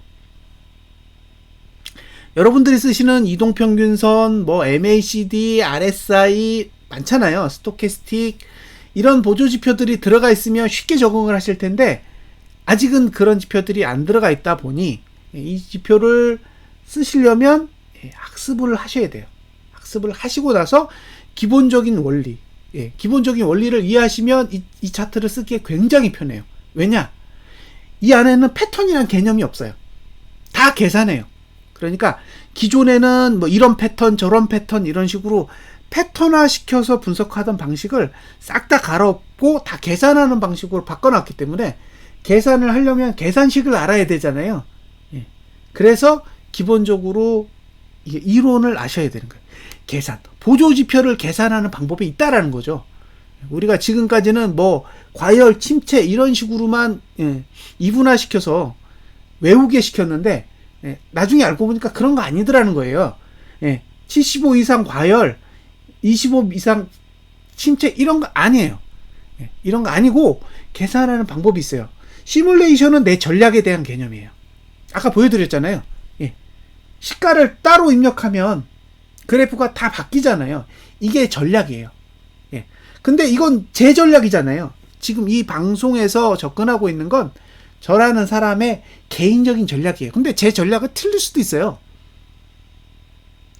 여러분들이 쓰시는 이동평균선, MACD, RSI 많잖아요. 스토캐스틱, 이런 보조지표들이 들어가 있으면 쉽게 적응을 하실 텐데, 아직은 그런 지표들이 안 들어가 있다 보니 이 지표를 쓰시려면 학습을 하셔야 돼요. 학습을 하시고 나서 기본적인 원리를 이해하시면 이 차트를 쓰기에 굉장히 편해요. 왜냐? 이 안에는 패턴이란 개념이 없어요. 다 계산해요. 그러니까 기존에는 이런 패턴 저런 패턴 이런 식으로 패턴화 시켜서 분석하던 방식을 싹 다 갈아엎고 다 계산하는 방식으로 바꿔놨기 때문에, 계산을 하려면 계산식을 알아야 되잖아요. 그래서 기본적으로 이론을 아셔야 되는 거예요. 보조지표를 계산하는 방법이 있다라는 거죠. 우리가 지금까지는 과열, 침체 이런 식으로만 이분화시켜서 외우게 시켰는데, 나중에 알고 보니까 그런 거 아니더라는 거예요. 75 이상 과열, 25 이상 침체 이런 거 아니에요. 이런 거 아니고 계산하는 방법이 있어요. 시뮬레이션은 내 전략에 대한 개념이에요. 아까 보여드렸잖아요. 시가를 따로 입력하면 그래프가 다 바뀌잖아요. 이게 전략이에요. 근데 이건 제 전략이잖아요. 지금 이 방송에서 접근하고 있는 건 저라는 사람의 개인적인 전략이에요. 근데 제 전략은 틀릴 수도 있어요.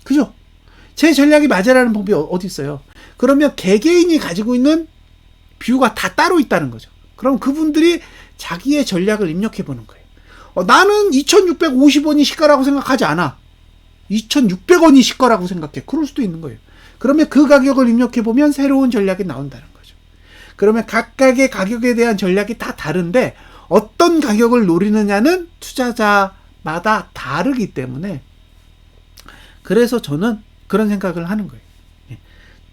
그죠? 제 전략이 맞아라는 법이 어디 있어요? 그러면 개개인이 가지고 있는 뷰가 다 따로 있다는 거죠. 그럼 그분들이 자기의 전략을 입력해 보는 거예요. 나는 2,650원이 시가라고 생각하지 않아. 2,600원이 시가라고 생각해. 그럴 수도 있는 거예요. 그러면 그 가격을 입력해 보면 새로운 전략이 나온다는 거죠. 그러면 각각의 가격에 대한 전략이 다 다른데, 어떤 가격을 노리느냐는 투자자마다 다르기 때문에, 그래서 저는 그런 생각을 하는 거예요.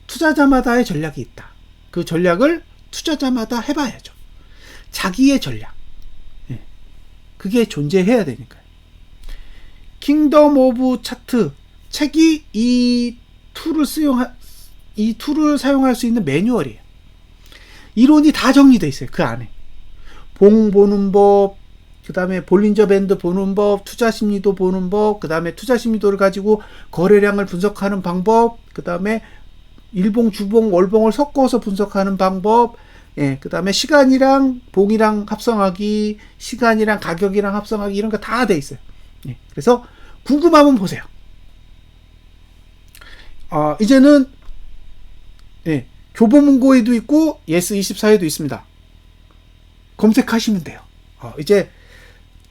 투자자마다의 전략이 있다. 그 전략을 투자자마다 해봐야죠. 자기의 전략. 그게 존재해야 되니까요. 킹덤 오브 차트 책이 이 툴을 사용할 수 있는 매뉴얼이에요. 이론이 다 정리되어 있어요. 그 안에. 봉 보는 법, 그 다음에 볼린저 밴드 보는 법, 투자 심리도 보는 법, 그 다음에 투자 심리도를 가지고 거래량을 분석하는 방법, 그 다음에 일봉, 주봉, 월봉을 섞어서 분석하는 방법, 그 다음에 시간이랑 봉이랑 합성하기, 시간이랑 가격이랑 합성하기, 이런 거 다 돼 있어요. 그래서 궁금하면 보세요. 이제는 교보문고에도 있고 예스24에도 있습니다. 검색하시면 돼요. 이제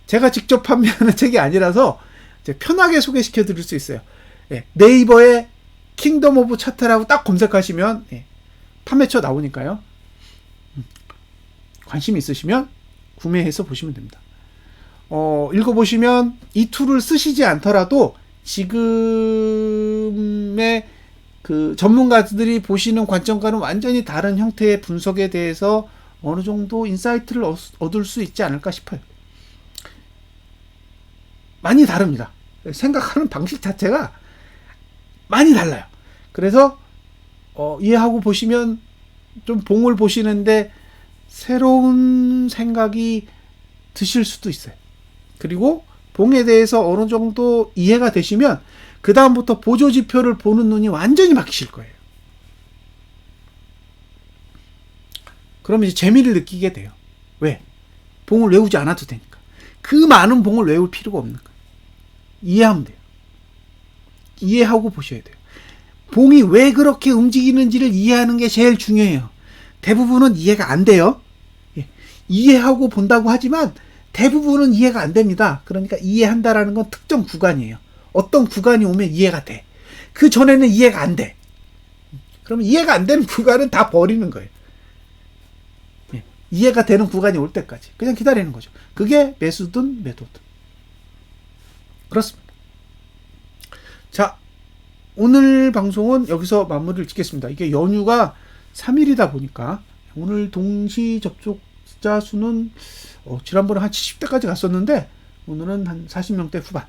제가 직접 판매하는 책이 아니라서 이제 편하게 소개시켜 드릴 수 있어요. 네이버에 킹덤 오브 차트라고 딱 검색하시면 판매처 나오니까요. 관심 있으시면 구매해서 보시면 됩니다. 읽어보시면 이 툴을 쓰시지 않더라도 지금의 그 전문가들이 보시는 관점과는 완전히 다른 형태의 분석에 대해서 어느 정도 인사이트를 얻을 수 있지 않을까 싶어요. 많이 다릅니다. 생각하는 방식 자체가 많이 달라요. 그래서 이해하고 보시면 좀 봉을 보시는데 새로운 생각이 드실 수도 있어요. 그리고 봉에 대해서 어느 정도 이해가 되시면 그 다음부터 보조지표를 보는 눈이 완전히 바뀌실 거예요. 그러면 이제 재미를 느끼게 돼요. 왜? 봉을 외우지 않아도 되니까. 그 많은 봉을 외울 필요가 없는 거예요. 이해하면 돼요. 이해하고 보셔야 돼요. 봉이 왜 그렇게 움직이는지를 이해하는 게 제일 중요해요. 대부분은 이해가 안 돼요. 이해하고 본다고 하지만 대부분은 이해가 안 됩니다. 그러니까 이해한다라는 건 특정 구간이에요. 어떤 구간이 오면 이해가 돼. 그 전에는 이해가 안 돼. 그러면 이해가 안 되는 구간은 다 버리는 거예요. 이해가 되는 구간이 올 때까지 그냥 기다리는 거죠. 그게 매수든 매도든. 그렇습니다. 자, 오늘 방송은 여기서 마무리를 짓겠습니다. 이게 연휴가 3일이다 보니까 오늘 동시 접촉자 수는 지난번에 한 70대까지 갔었는데 오늘은 한 40명대 후반.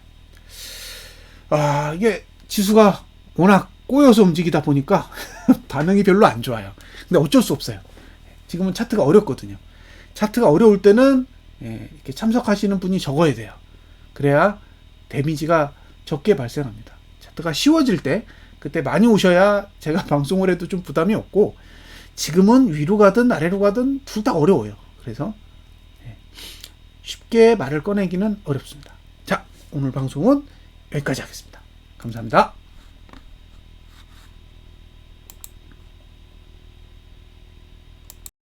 이게 지수가 워낙 꼬여서 움직이다 보니까 반응이 별로 안 좋아요. 근데 어쩔 수 없어요. 지금은 차트가 어렵거든요. 차트가 어려울 때는 이렇게 참석하시는 분이 적어야 돼요. 그래야 데미지가 적게 발생합니다. 차트가 쉬워질 때 그때 많이 오셔야 제가 방송을 해도 좀 부담이 없고, 지금은 위로 가든 아래로 가든 둘 다 어려워요. 그래서 쉽게 말을 꺼내기는 어렵습니다. 자, 오늘 방송은 여기까지 하겠습니다. 감사합니다.